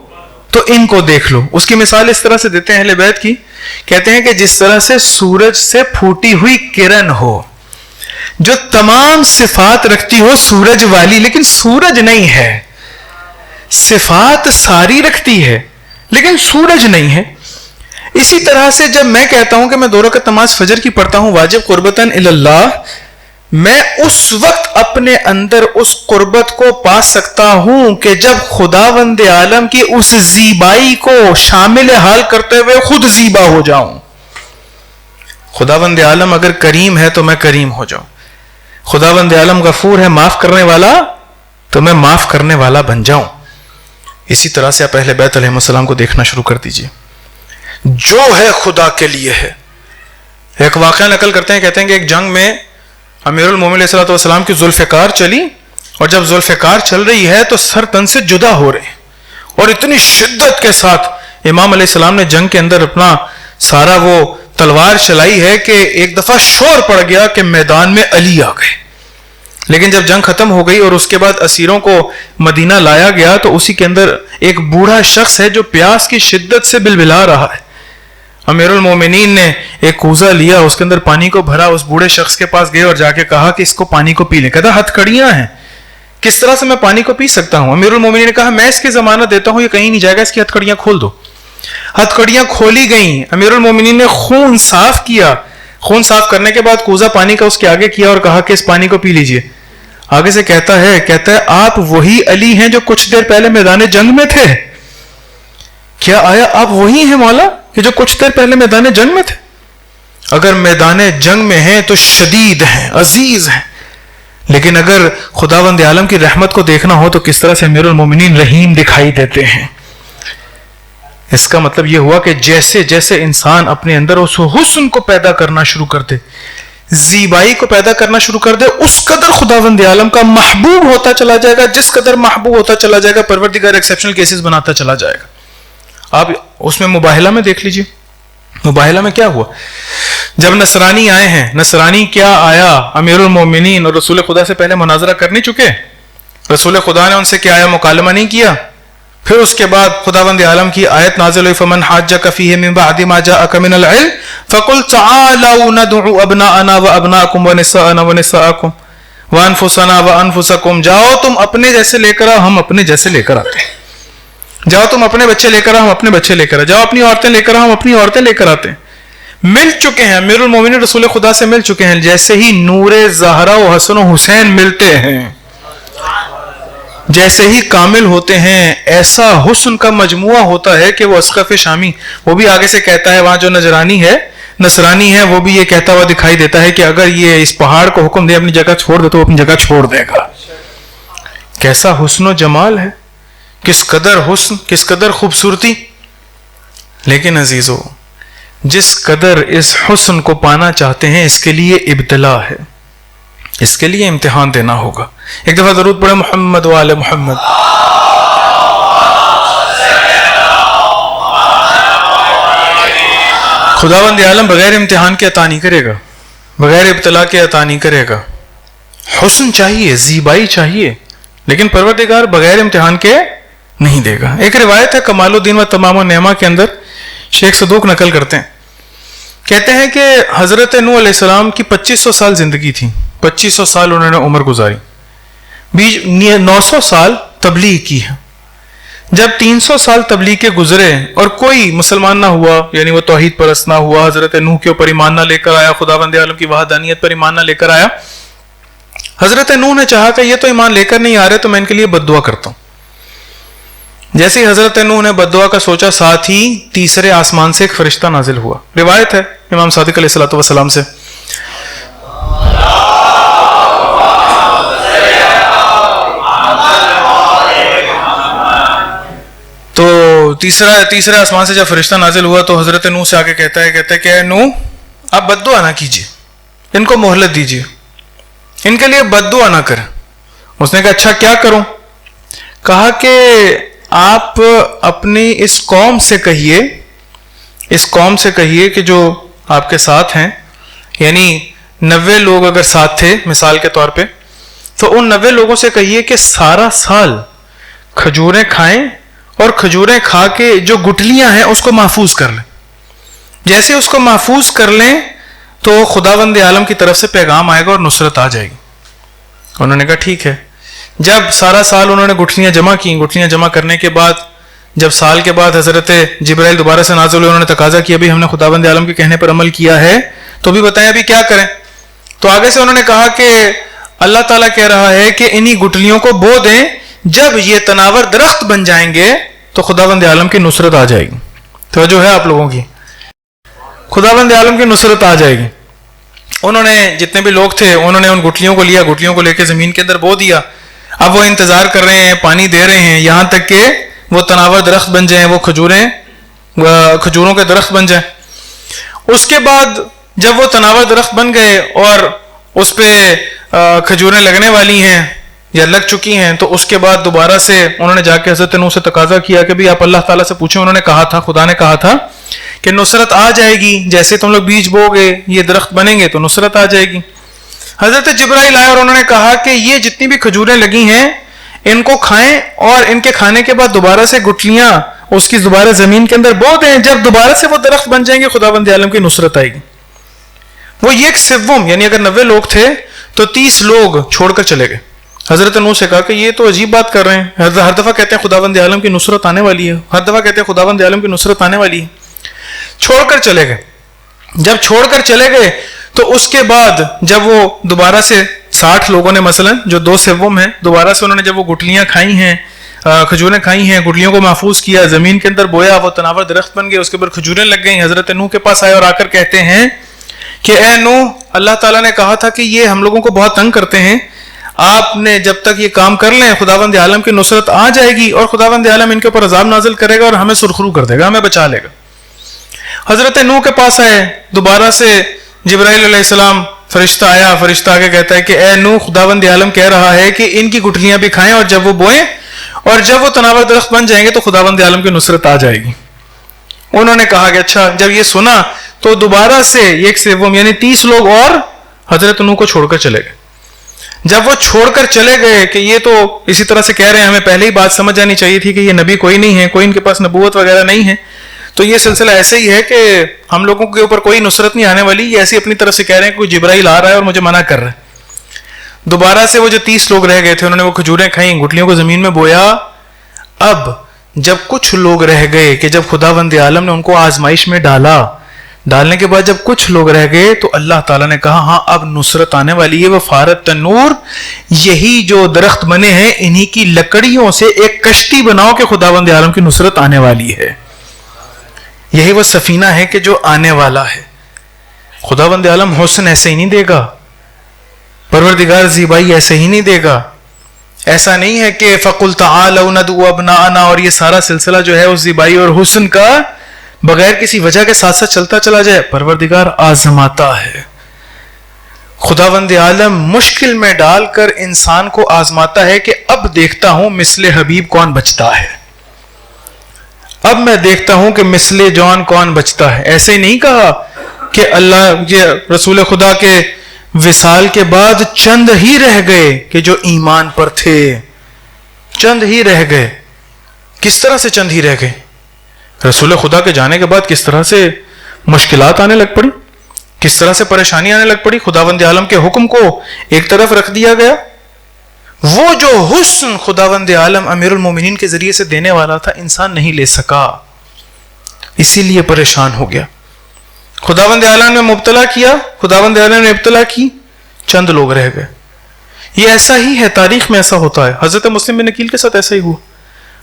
تو ان کو دیکھ لو. اس کی مثال اس طرح سے دیتے ہیں اہل بیت کی، کہتے ہیں کہ جس طرح سے سورج سے پھوٹی ہوئی کرن ہو جو تمام صفات رکھتی ہو سورج والی، لیکن سورج نہیں ہے، صفات ساری رکھتی ہے لیکن سورج نہیں ہے. اسی طرح سے جب میں کہتا ہوں کہ میں 2 رکعت نماز فجر کی پڑھتا ہوں واجب قربتاً اللہ، میں اس وقت اپنے اندر اس قربت کو پا سکتا ہوں کہ جب خداوند عالم کی اس زیبائی کو شامل حال کرتے ہوئے خود زیبا ہو جاؤں. خداوند عالم اگر کریم ہے تو میں کریم ہو جاؤں، خداوند عالم غفور ہے معاف کرنے والا تو میں معاف کرنے والا بن جاؤں. اسی طرح سے آپ اہل بیت علیہ السلام کو دیکھنا شروع کر دیجئے، جو ہے خدا کے لیے ہے. ایک واقعہ نقل کرتے ہیں، کہتے ہیں کہ ایک جنگ میں امیر المومنین علیہ السلام کی ذوالفقار چلی، اور جب ذوالفقار چل رہی ہے تو سر تن سے جدا ہو رہے ہیں، اور اتنی شدت کے ساتھ امام علیہ السلام نے جنگ کے اندر اپنا سارا وہ تلوار چلائی ہے کہ ایک دفعہ شور پڑ گیا کہ میدان میں علی آ گئے. لیکن جب جنگ ختم ہو گئی اور اس کے بعد اسیروں کو مدینہ لایا گیا تو اسی کے اندر ایک بوڑھا شخص ہے جو پیاس کی شدت سے بلبلا رہا ہے. امیر المومنین نے ایک کوزہ لیا، اس کے اندر پانی کو بھرا، اس بوڑھے شخص کے پاس گئے اور جا کے کہا کہ اس کو پانی کو پی لیں. کہتا ہتھ کڑیاں ہیں، کس طرح سے میں پانی کو پی سکتا ہوں؟ امیر المومنین نے کہا میں اس کی ضمانت دیتا ہوں یہ کہیں نہیں جائے گا، اس کی ہتھ کڑیاں کھول دو. ہتھ کڑیاں کھولی گئیں، امیر المومنین نے خون صاف کیا، خون صاف کرنے کے بعد کوزہ پانی کا اس کے آگے کیا اور کہا کہ اس پانی کو پی لیجئے. آگے سے کہتا ہے آپ وہی علی ہیں جو کچھ دیر پہلے میدان جنگ میں تھے؟ کیا آیا آپ وہی ہیں مولا کہ جو کچھ دیر پہلے میدان جنگ میں تھے؟ اگر میدان جنگ میں ہیں تو شدید ہیں، عزیز ہیں، لیکن اگر خداوند عالم کی رحمت کو دیکھنا ہو تو کس طرح سے امیر المومنین رحیم دکھائی دیتے ہیں. اس کا مطلب یہ ہوا کہ جیسے جیسے انسان اپنے اندر اس حسن کو پیدا کرنا شروع کر دے، زیبائی کو پیدا کرنا شروع کر دے، اس قدر خداوند عالم کا محبوب ہوتا چلا جائے گا. جس قدر محبوب ہوتا چلا جائے گا پروردگار ایکسیپشنل کیسز بناتا چلا جائے گا. آپ اس میں مباہلہ میں دیکھ لیجئے، مباہلہ میں کیا ہوا جب نصرانی آئے ہیں. نصرانی کیا آیا، امیر المومنین اور رسول خدا سے پہلے مناظرہ کر نہیں چکے، رسول خدا نے ان سے کیا آیا مکالمہ نہیں کیا. پھر اس کے بعد خداوند عالم کی آیت نازل ہوئی فمن حاجک فیہ من بعد ما جاءک من العلم فقل تعالوا ندعو ابناءنا وابناءکم ونساءنا ونساءکم وانفسنا وانفسکم. جاؤ تم اپنے جیسے لے کر آؤ، ہم اپنے جیسے لے کر آتے ہیں. جاؤ تم اپنے بچے لے کر آؤ، ہم اپنے بچے لے کر آؤ. جاؤ اپنی عورتیں لے کر آؤ، ہم اپنی عورتیں لے کر آتے ہیں. مل چکے ہیں، امیر المومنین رسول خدا سے مل چکے ہیں. جیسے ہی نور زہرا و حسن و حسین ملتے ہیں، جیسے ہی کامل ہوتے ہیں ایسا حسن کا مجموعہ ہوتا ہے کہ وہ اسقف شامی وہ بھی آگے سے کہتا ہے، وہاں جو نصرانی ہے وہ بھی یہ کہتا ہوا دکھائی دیتا ہے کہ اگر یہ اس پہاڑ کو حکم دے اپنی جگہ چھوڑ دے تو وہ اپنی جگہ چھوڑ دے گا. کیسا حسن و جمال ہے، کس قدر حسن، کس قدر خوبصورتی. لیکن عزیزو، جس قدر اس حسن کو پانا چاہتے ہیں اس کے لیے ابتلا ہے، اس کے لیے امتحان دینا ہوگا. ایک دفعہ درود پڑھے محمد وآل محمد. خداوند عالم بغیر امتحان کے عطا نہیں کرے گا، بغیر ابتلا کے عطا نہیں کرے گا. حسن چاہیے، زیبائی چاہیے، لیکن پروردگار بغیر امتحان کے نہیں دے گا. ایک روایت ہے کمال الدین و تمام النعمہ کے اندر، شیخ صدوق نقل کرتے ہیں، کہتے ہیں کہ حضرت نوح علیہ السلام کی 2500 سال زندگی تھی، 2500 سال انہوں نے عمر گزاری، 900 سال تبلیغ کی ہے. جب 300 سال تبلیغ کے گزرے اور کوئی مسلمان نہ ہوا، یعنی وہ توحید پرست نہ ہوا، حضرت نوح کے اوپر ایمان نہ لے کر آیا، خداوند عالم کی وحدانیت پر ایمان نہ لے کر آیا، حضرت نوح نے چاہا کہ یہ تو ایمان لے کر نہیں آ رہے تو میں ان کے لیے بد دعا کرتا ہوں. جیسے ہی حضرت نوح نے بد دعا کا سوچا، ساتھ ہی تیسرے آسمان سے ایک فرشتہ نازل ہوا. روایت ہے امام صادق علیہ الصلوۃ والسلام سے، تو تیسرے آسمان سے جب فرشتہ نازل ہوا تو حضرت نوح سے آگے کہتا ہے کہ اے نوح، آپ بد دعا نہ کیجیے، ان کو مہلت دیجیے، ان کے لیے بد دعا نہ کریں. اس نے کہا اچھا کیا کروں؟ کہا کہ آپ اپنی اس قوم سے کہیے کہ جو آپ کے ساتھ ہیں، یعنی 90 لوگ اگر ساتھ تھے مثال کے طور پہ، تو ان 90 لوگوں سے کہیے کہ سارا سال کھجوریں کھائیں اور کھجوریں کھا کے جو گٹلیاں ہیں اس کو محفوظ کر لیں. جیسے اس کو محفوظ کر لیں تو خداوند عالم کی طرف سے پیغام آئے گا اور نصرت آ جائے گی. انہوں نے کہا ٹھیک ہے. جب سارا سال انہوں نے گٹھلیاں جمع کی، گٹھلیاں جمع کرنے کے بعد جب سال کے بعد حضرت جبرائیل دوبارہ سے نازل ہوئے، انہوں نے تقاضا کیا بھی ہم نے خداوند عالم کے کہنے پر عمل کیا ہے تو بھی بتائیں ابھی کیا کریں. تو آگے سے انہوں نے کہا کہ اللہ تعالیٰ کہہ رہا ہے کہ انہی گٹلیوں کو بو دیں، جب یہ تناور درخت بن جائیں گے تو خداوند عالم کی نصرت آ جائے گی. توجہ ہے آپ لوگوں کی، خداوند عالم کی نصرت آ جائے گی. انہوں نے جتنے بھی لوگ تھے انہوں نے ان گٹلیوں کو لیا، گٹلیوں کو لے کے زمین کے اندر بو دیا. اب وہ انتظار کر رہے ہیں، پانی دے رہے ہیں یہاں تک کہ وہ تناور درخت بن جائیں، وہ کھجوروں کے درخت بن جائیں. اس کے بعد جب وہ تناور درخت بن گئے اور اس پہ کھجوریں لگنے والی ہیں یا لگ چکی ہیں، تو اس کے بعد دوبارہ سے انہوں نے جا کے حضرت نوح سے تقاضا کیا کہ بھی آپ اللہ تعالیٰ سے پوچھیں. انہوں نے کہا تھا، خدا نے کہا تھا کہ نصرت آ جائے گی، جیسے تم لوگ بیج بو گے یہ درخت بنیں گے تو نصرت آ جائے گی. حضرت جبرائیل آئے اور انہوں نے کہا کہ یہ جتنی بھی کھجوریں لگی ہیں ان کو کھائیں اور ان کے کھانے کے بعد دوبارہ سے گٹلیاں اس کی دوبارہ زمین کے اندر بو دیں. جب دوبارہ سے وہ درخت بن جائیں گے خداوند عالم کی نصرت آئے گی. وہ ایک سوم، یعنی اگر 90 لوگ تھے تو 30 لوگ چھوڑ کر چلے گئے. حضرت نوح سے کہا کہ یہ تو عجیب بات کر رہے ہیں، ہر دفعہ کہتے ہیں خداوند عالم کی نصرت آنے والی ہے، ہر دفعہ کہتے ہیں خداوند عالم کی نصرت آنے والی ہے. چھوڑ کر چلے گئے. جب چھوڑ کر چلے گئے تو اس کے بعد جب وہ دوبارہ سے 60 لوگوں نے مثلا جو 2 سوم ہیں، دوبارہ سے انہوں نے جب وہ گٹلیاں کھائی ہیں، کھجوریں کھائی ہیں، گٹلیوں کو محفوظ کیا، زمین کے اندر بویا، وہ تناور درخت بن گئے، اس کے اوپر کھجوریں لگ گئیں. حضرت نوح کے پاس آئے اور آ کر کہتے ہیں کہ اے نوح، اللہ تعالیٰ نے کہا تھا کہ یہ ہم لوگوں کو بہت تنگ کرتے ہیں، آپ نے جب تک یہ کام کر لیں خداوند عالم کی نصرت آ جائے گی اور خداوند عالم ان کے اوپر عذاب نازل کرے گا اور ہمیں سرخرو کر دے گا، ہمیں بچا لے گا. حضرت نوح کے پاس آئے، دوبارہ سے جبرائیل علیہ السلام فرشتہ آیا. فرشتہ آگے کہتا ہے کہ اے نوح، خداوند عالم کہہ رہا ہے کہ ان کی گٹلیاں بھی کھائیں اور جب وہ بوئیں اور جب وہ تناور درخت بن جائیں گے تو خداوند عالم کی نصرت آ جائے گی. انہوں نے کہا کہ اچھا. جب یہ سنا تو دوبارہ سے ایک سوم یعنی 30 لوگ اور حضرت نوح کو چھوڑ کر چلے گئے. جب وہ چھوڑ کر چلے گئے کہ یہ تو اسی طرح سے کہہ رہے ہیں، ہمیں پہلے ہی بات سمجھ جانی چاہیے تھی کہ یہ نبی کوئی نہیں ہے، کوئی ان کے پاس نبوت وغیرہ نہیں ہے، تو یہ سلسلہ ایسے ہی ہے کہ ہم لوگوں کے اوپر کوئی نصرت نہیں آنے والی. یہ ایسی اپنی طرف سے کہہ رہے ہیں کہ کوئی جبرائیل آ رہا ہے اور مجھے منع کر رہا ہے. دوبارہ سے وہ جو 30 لوگ رہ گئے تھے انہوں نے وہ کھجوریں کھائیں، گٹلیوں کو زمین میں بویا. اب جب کچھ لوگ رہ گئے کہ جب خداوند عالم نے ان کو آزمائش میں ڈالا، ڈالنے کے بعد جب کچھ لوگ رہ گئے تو اللہ تعالیٰ نے کہا ہاں اب نصرت آنے والی ہے. وہ فارت تنور، یہی جو درخت بنے ہیں انہی کی لکڑیوں سے ایک کشتی بناؤ کہ خداوند عالم کی نصرت آنے والی ہے. یہی وہ سفینہ ہے کہ جو آنے والا ہے. خداوند عالم حسن ایسے ہی نہیں دے گا، پروردگار زیبائی ایسے ہی نہیں دے گا. ایسا نہیں ہے کہ فَقُلْ تَعَالَوْا نَدْعُوا أَبْنَاءَنَا، اور یہ سارا سلسلہ جو ہے اس زیبائی اور حسن کا بغیر کسی وجہ کے ساتھ ساتھ چلتا چلا جائے. پروردگار آزماتا ہے. خداوند عالم مشکل میں ڈال کر انسان کو آزماتا ہے کہ اب دیکھتا ہوں مثل حبیب کون بچتا ہے، اب میں دیکھتا ہوں کہ مثل جان کون بچتا ہے. ایسے نہیں کہا کہ اللہ یہ رسول خدا کے وصال کے بعد چند ہی رہ گئے کہ جو ایمان پر تھے، چند ہی رہ گئے. کس طرح سے چند ہی رہ گئے؟ رسول خدا کے جانے کے بعد کس طرح سے مشکلات آنے لگ پڑی، کس طرح سے پریشانی آنے لگ پڑی. خداوند عالم کے حکم کو ایک طرف رکھ دیا گیا. وہ جو حسن خداوند عالم امیر المومنین کے ذریعے سے دینے والا تھا انسان نہیں لے سکا، اسی لیے پریشان ہو گیا. خداوند عالم نے مبتلا کیا، خداوند عالم نے ابتلا کی، چند لوگ رہ گئے. یہ ایسا ہی ہے، تاریخ میں ایسا ہوتا ہے. حضرت مسلم بن عقیل کے ساتھ ایسا ہی ہوا.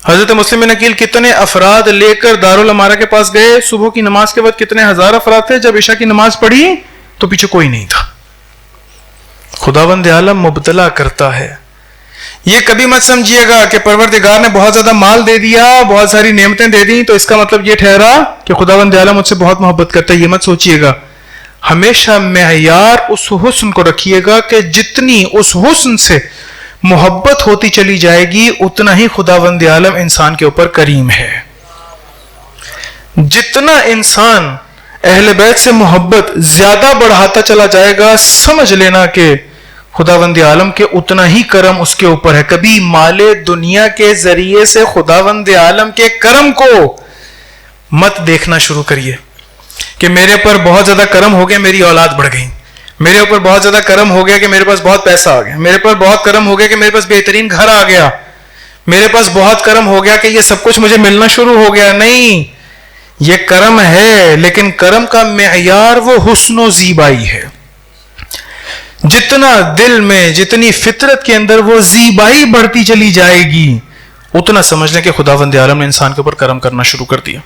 حضرت مسلم بن عقیل کتنے افراد لے کر دارالامارہ کے پاس گئے. صبح کی نماز کے بعد کتنے ہزار افراد تھے. جب عشاء کی نماز پڑھی تو پیچھے کوئی نہیں تھا. خداوند عالم مبتلا کرتا ہے. یہ کبھی مت سمجھیے گا کہ پروردگار نے بہت زیادہ مال دے دیا، بہت ساری نعمتیں دے دی تو اس کا مطلب یہ ٹھہرا کہ خداوند عالم مجھ سے بہت محبت کرتا ہے. یہ مت سوچیے گا. ہمیشہ معیار اس حسن کو رکھیے گا کہ جتنی اس حسن سے محبت ہوتی چلی جائے گی اتنا ہی خداوند عالم انسان کے اوپر کریم ہے. جتنا انسان اہل بیت سے محبت زیادہ بڑھاتا چلا جائے گا سمجھ لینا کہ خداوند عالم کے اتنا ہی کرم اس کے اوپر ہے. کبھی مال دنیا کے ذریعے سے خداوند عالم کے کرم کو مت دیکھنا شروع کریے کہ میرے پر بہت زیادہ کرم ہو گیا، میری اولاد بڑھ گئی. میرے اوپر بہت زیادہ کرم ہو گیا کہ میرے پاس بہت پیسہ آ گیا. میرے پر بہت کرم ہو گیا کہ میرے پاس بہترین گھر آ گیا. میرے پاس بہت کرم ہو گیا کہ یہ سب کچھ مجھے ملنا شروع ہو گیا. نہیں، یہ کرم ہے لیکن کرم کا معیار وہ حسن و زیبائی ہے. جتنا دل میں، جتنی فطرت کے اندر وہ زیبائی بڑھتی چلی جائے گی اتنا سمجھ لیں کہ خداوند عالم نے انسان کے اوپر کرم کرنا شروع کر دیا.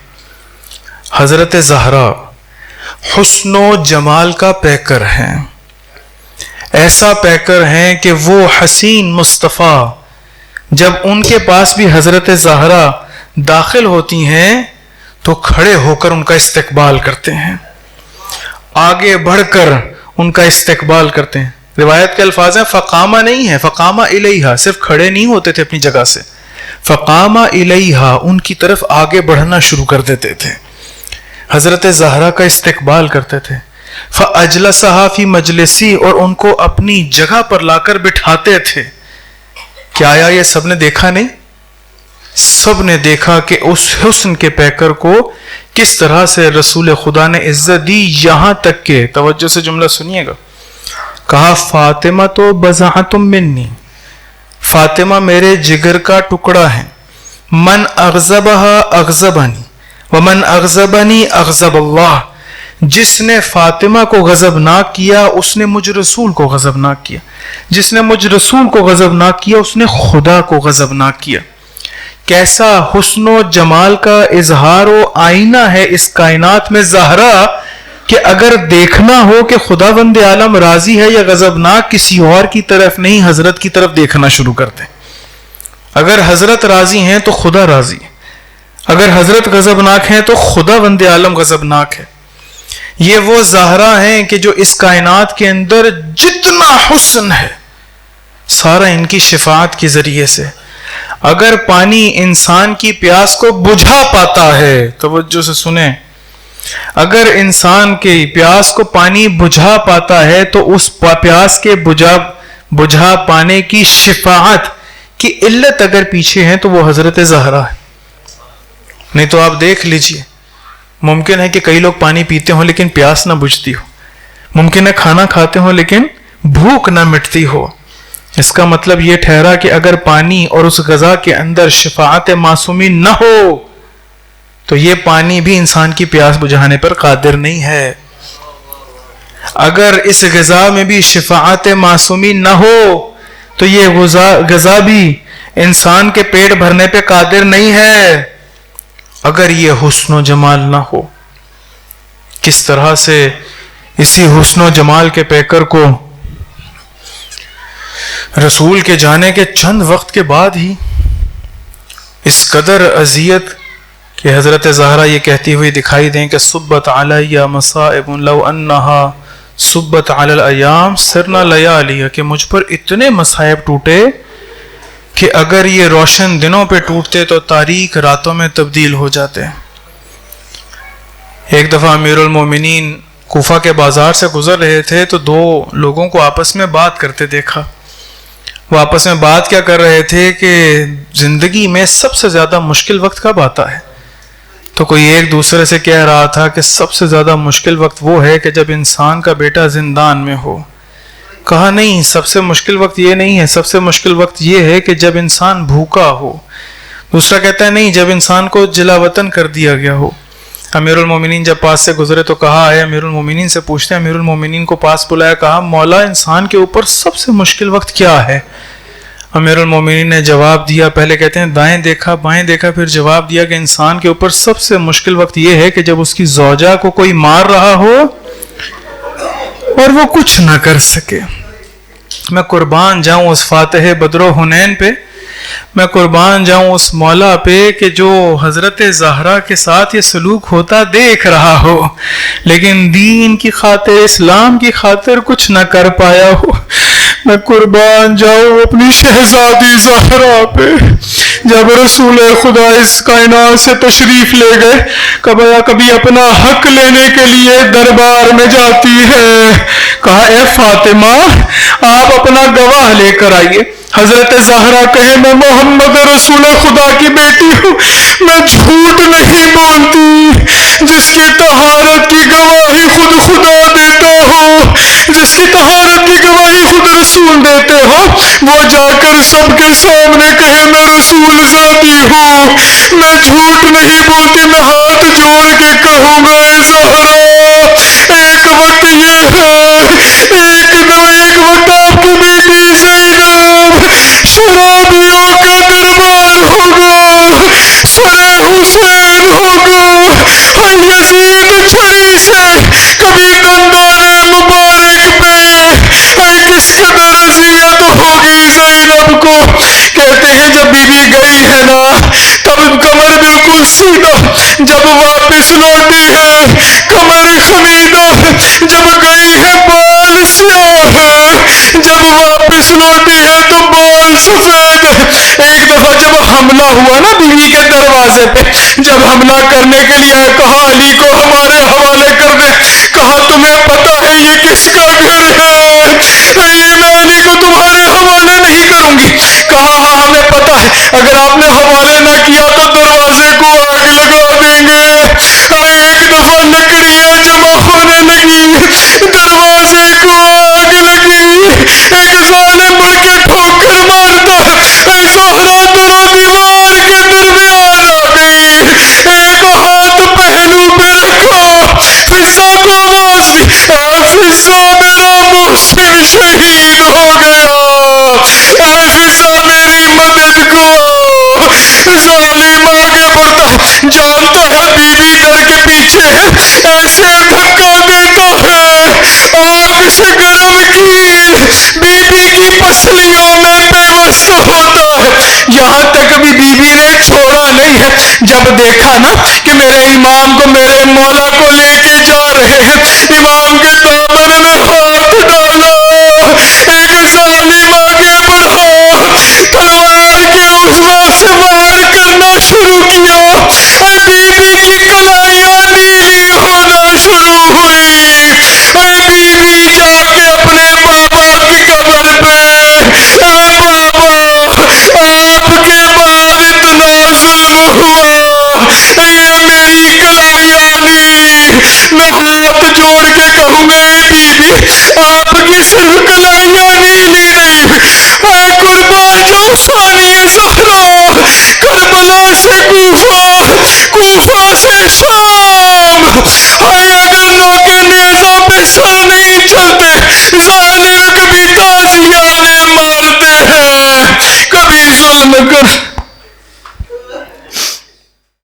حضرت زہرا حسن و جمال کا پیکر ہیں. ایسا پیکر ہیں کہ وہ حسین مصطفیٰ جب ان کے پاس بھی حضرت زہرا داخل ہوتی ہیں تو کھڑے ہو کر ان کا استقبال کرتے ہیں، آگے بڑھ کر ان کا استقبال کرتے ہیں. روایت کے الفاظ ہیں فقامہ نہیں ہے، فقامہ الیہا، صرف کھڑے نہیں ہوتے تھے اپنی جگہ سے، فقامہ الیہا، ان کی طرف آگے بڑھنا شروع کر دیتے تھے، حضرت زہرا کا استقبال کرتے تھے. فاجلسہا فی مجلسی، اور ان کو اپنی جگہ پر لا کر بٹھاتے تھے. کیا آیا یہ سب نے دیکھا نہیں؟ سب نے دیکھا کہ اس حسن کے پیکر کو کس طرح سے رسول خدا نے عزت دی. یہاں تک کہ توجہ سے جملہ سنیے گا، کہا فاطمہ تو بضاعۃ منی، فاطمہ میرے جگر کا ٹکڑا ہے. من اغضبہا اغضبنی ومن اغضبنی اغضب اللہ، جس نے فاطمہ کو غضبناک کیا اس نے مجھ رسول کو غضبناک کیا، جس نے مجھ رسول کو غضبناک کیا اس نے خدا کو غضبناک کیا. کیسا حسن و جمال کا اظہار و آئینہ ہے اس کائنات میں زہرا کہ اگر دیکھنا ہو کہ خداوند عالم راضی ہے یا غضبناک، کسی اور کی طرف نہیں حضرت کی طرف دیکھنا شروع کرتے. اگر حضرت راضی ہیں تو خدا راضی ہے، اگر حضرت غضبناک ہیں تو خداوند عالم غضبناک ہے. یہ وہ زہرا ہیں کہ جو اس کائنات کے اندر جتنا حسن ہے سارا ان کی شفاعت کے ذریعے سے. اگر پانی انسان کی پیاس کو بجھا پاتا ہے، توجہ سے سنیں، اگر انسان کی پیاس کو پانی بجھا پاتا ہے تو اس پیاس کے بجھا پانے کی شفاعت کی علت اگر پیچھے ہے تو وہ حضرت زہرا ہے. نہیں تو آپ دیکھ لیجئے، ممکن ہے کہ کئی لوگ پانی پیتے ہوں لیکن پیاس نہ بجھتی ہو، ممکن ہے کھانا کھاتے ہوں لیکن بھوک نہ مٹتی ہو. اس کا مطلب یہ ٹھہرا کہ اگر پانی اور اس غذا کے اندر شفاعت معصومین نہ ہو تو یہ پانی بھی انسان کی پیاس بجھانے پر قادر نہیں ہے. اگر اس غذا میں بھی شفاعت معصومی نہ ہو تو یہ غذا بھی انسان کے پیٹ بھرنے پہ قادر نہیں ہے. اگر یہ حسن و جمال نہ ہو، کس طرح سے اسی حسن و جمال کے پیکر کو رسول کے جانے کے چند وقت کے بعد ہی اس قدر اذیت کہ حضرت زہرا یہ کہتی ہوئی دکھائی دیں کہ صبت علیہ مصائب لو انہا صبت علی الایام سرنا لیالیہ، کہ مجھ پر اتنے مصائب ٹوٹے کہ اگر یہ روشن دنوں پہ ٹوٹتے تو تاریک راتوں میں تبدیل ہو جاتے. ایک دفعہ امیر المومنین کوفہ کے بازار سے گزر رہے تھے تو دو لوگوں کو آپس میں بات کرتے دیکھا. وہ آپس میں بات کیا کر رہے تھے کہ زندگی میں سب سے زیادہ مشکل وقت کب آتا ہے؟ تو کوئی ایک دوسرے سے کہہ رہا تھا کہ سب سے زیادہ مشکل وقت وہ ہے کہ جب انسان کا بیٹا زندان میں ہو. کہا نہیں، سب سے مشکل وقت یہ نہیں ہے، سب سے مشکل وقت یہ ہے کہ جب انسان بھوکا ہو. دوسرا کہتا ہے نہیں، جب انسان کو جلا وطن کر دیا گیا ہو. امیر المومنین جب پاس سے گزرے تو کہا ہے، امیر المومنین سے پوچھتے ہیں، امیر المومنین کو پاس بلایا، کہا مولا انسان کے اوپر سب سے مشکل وقت کیا ہے؟ امیر المومنین نے جواب دیا، پہلے کہتے ہیں دائیں دیکھا بائیں دیکھا، پھر جواب دیا کہ انسان کے اوپر سب سے مشکل وقت یہ ہے کہ جب اس کی زوجہ کو کوئی مار رہا ہو اور وہ کچھ نہ کر سکے. میں قربان جاؤں اس فاتح بدر و حنین پہ، میں قربان جاؤں اس مولا پہ کہ جو حضرت زہرا کے ساتھ یہ سلوک ہوتا دیکھ رہا ہو لیکن دین کی خاطر، اسلام کی خاطر کچھ نہ کر پایا ہو. میں قربان جاؤں اپنی شہزادی زہرا پہ. جب رسول خدا اس کائنات سے تشریف لے گئے، کبھی اپنا حق لینے کے لیے دربار میں جاتی ہے. کہا اے فاطمہ آپ اپنا گواہ لے کر آئیے. حضرت زہرا کہے میں محمد رسول خدا کی بیٹی ہوں، میں جھوٹ نہیں بولتی. جس کی طہارت کی گواہی خود خدا دیتا ہو، جس کی طہارت کی گواہی خود رسول دیتے ہو، وہ جا کر سب کے سامنے کہے میں رسول ذاتی ہوں، میں جھوٹ نہیں بولتی. میں ہاتھ جوڑ کے کہوں گا اے زہرا ایک وقت یہ ہے، ایک وقت آپ کی بیٹی زینب شرابیوں کا دربار ہوگا، سر حسین ہوگا، یزید چھری سے کبھی دندان مبارک پہ کس قدر اذیت ہوگی زینب کو. کہتے ہیں جب بی بی گئی ہے نا تب کمر بالکل سیدھا، جب واپس لوٹی ہے کمر خمیدہ، جب گئی ہے بال سیاہ ہے، جب واپس لوٹی ہے تو بال سفید ہے. ایک دفعہ جب حملہ ہوا نا بیوی کے دروازے پہ، جب حملہ کرنے کے لیے کہا علی کو ہمارے حوالے کر دے. کہا تمہیں پتا ہے یہ کس کا گھر ہے؟ نہیں میں علی کو تمہارے حوالے نہیں کروں گی. کہا ہاں ہمیں پتا ہے، اگر آپ نے حوالے نہ کیا تو دروازے کو آگ لگا دیں گے. ایک دفعہ لکڑیاں جمع ہونے لگی، دروازے کو آگ لگی. ایک ظالم بڑھ کے ٹھوکر مارتا ہے، زہرا دونوں دیوار کے درمیان آ گئی، ایک ہاتھ پہلو پہ رکھا، فضا کو آواز دی فضا میرا محسن شہید ہو گیا، فضا میری مدد کو آ. ظالم آگے بڑھتا ہے، جانتا ہے بیوی در کے پیچھے ہے، ایسے دھکا دیتا ہے آگ سے گرم کیل بیوی کی پسلیوں میں پیوست ہوتا ہے. یہاں تک بھی بیوی نے چھوڑا نہیں ہے. جب دیکھا نا کہ میرے امام کو، میرے مولا کو لے کے جا رہے ہیں، امام کے دامن میں ہاتھ ڈالا. ایک ظالم آگے بڑھا، تلوار کے عضو سے وار کرنا شروع کیا. بیوی کی کلائیاں نیلی ہونا شروع ہوئی. بیوی جا کے اپنے بابا کی قبر پہ، بابا آپ کے بعد اتنا ظلم ہوا، یہ میری کلائیاں لی. میں ہاتھ جوڑ کے کہوں گا اے بیوی آپ کی صرف کلائیاں نیلی نہیں، قربان جاؤ ثانی زہرا، کربلا سے کوفہ، کوفہ سے ہائے اگر نوکے نیزہ پہ سر نہیں چلتے ظالم کبھی تازیانے مارتے ہیں کبھی ظلم کر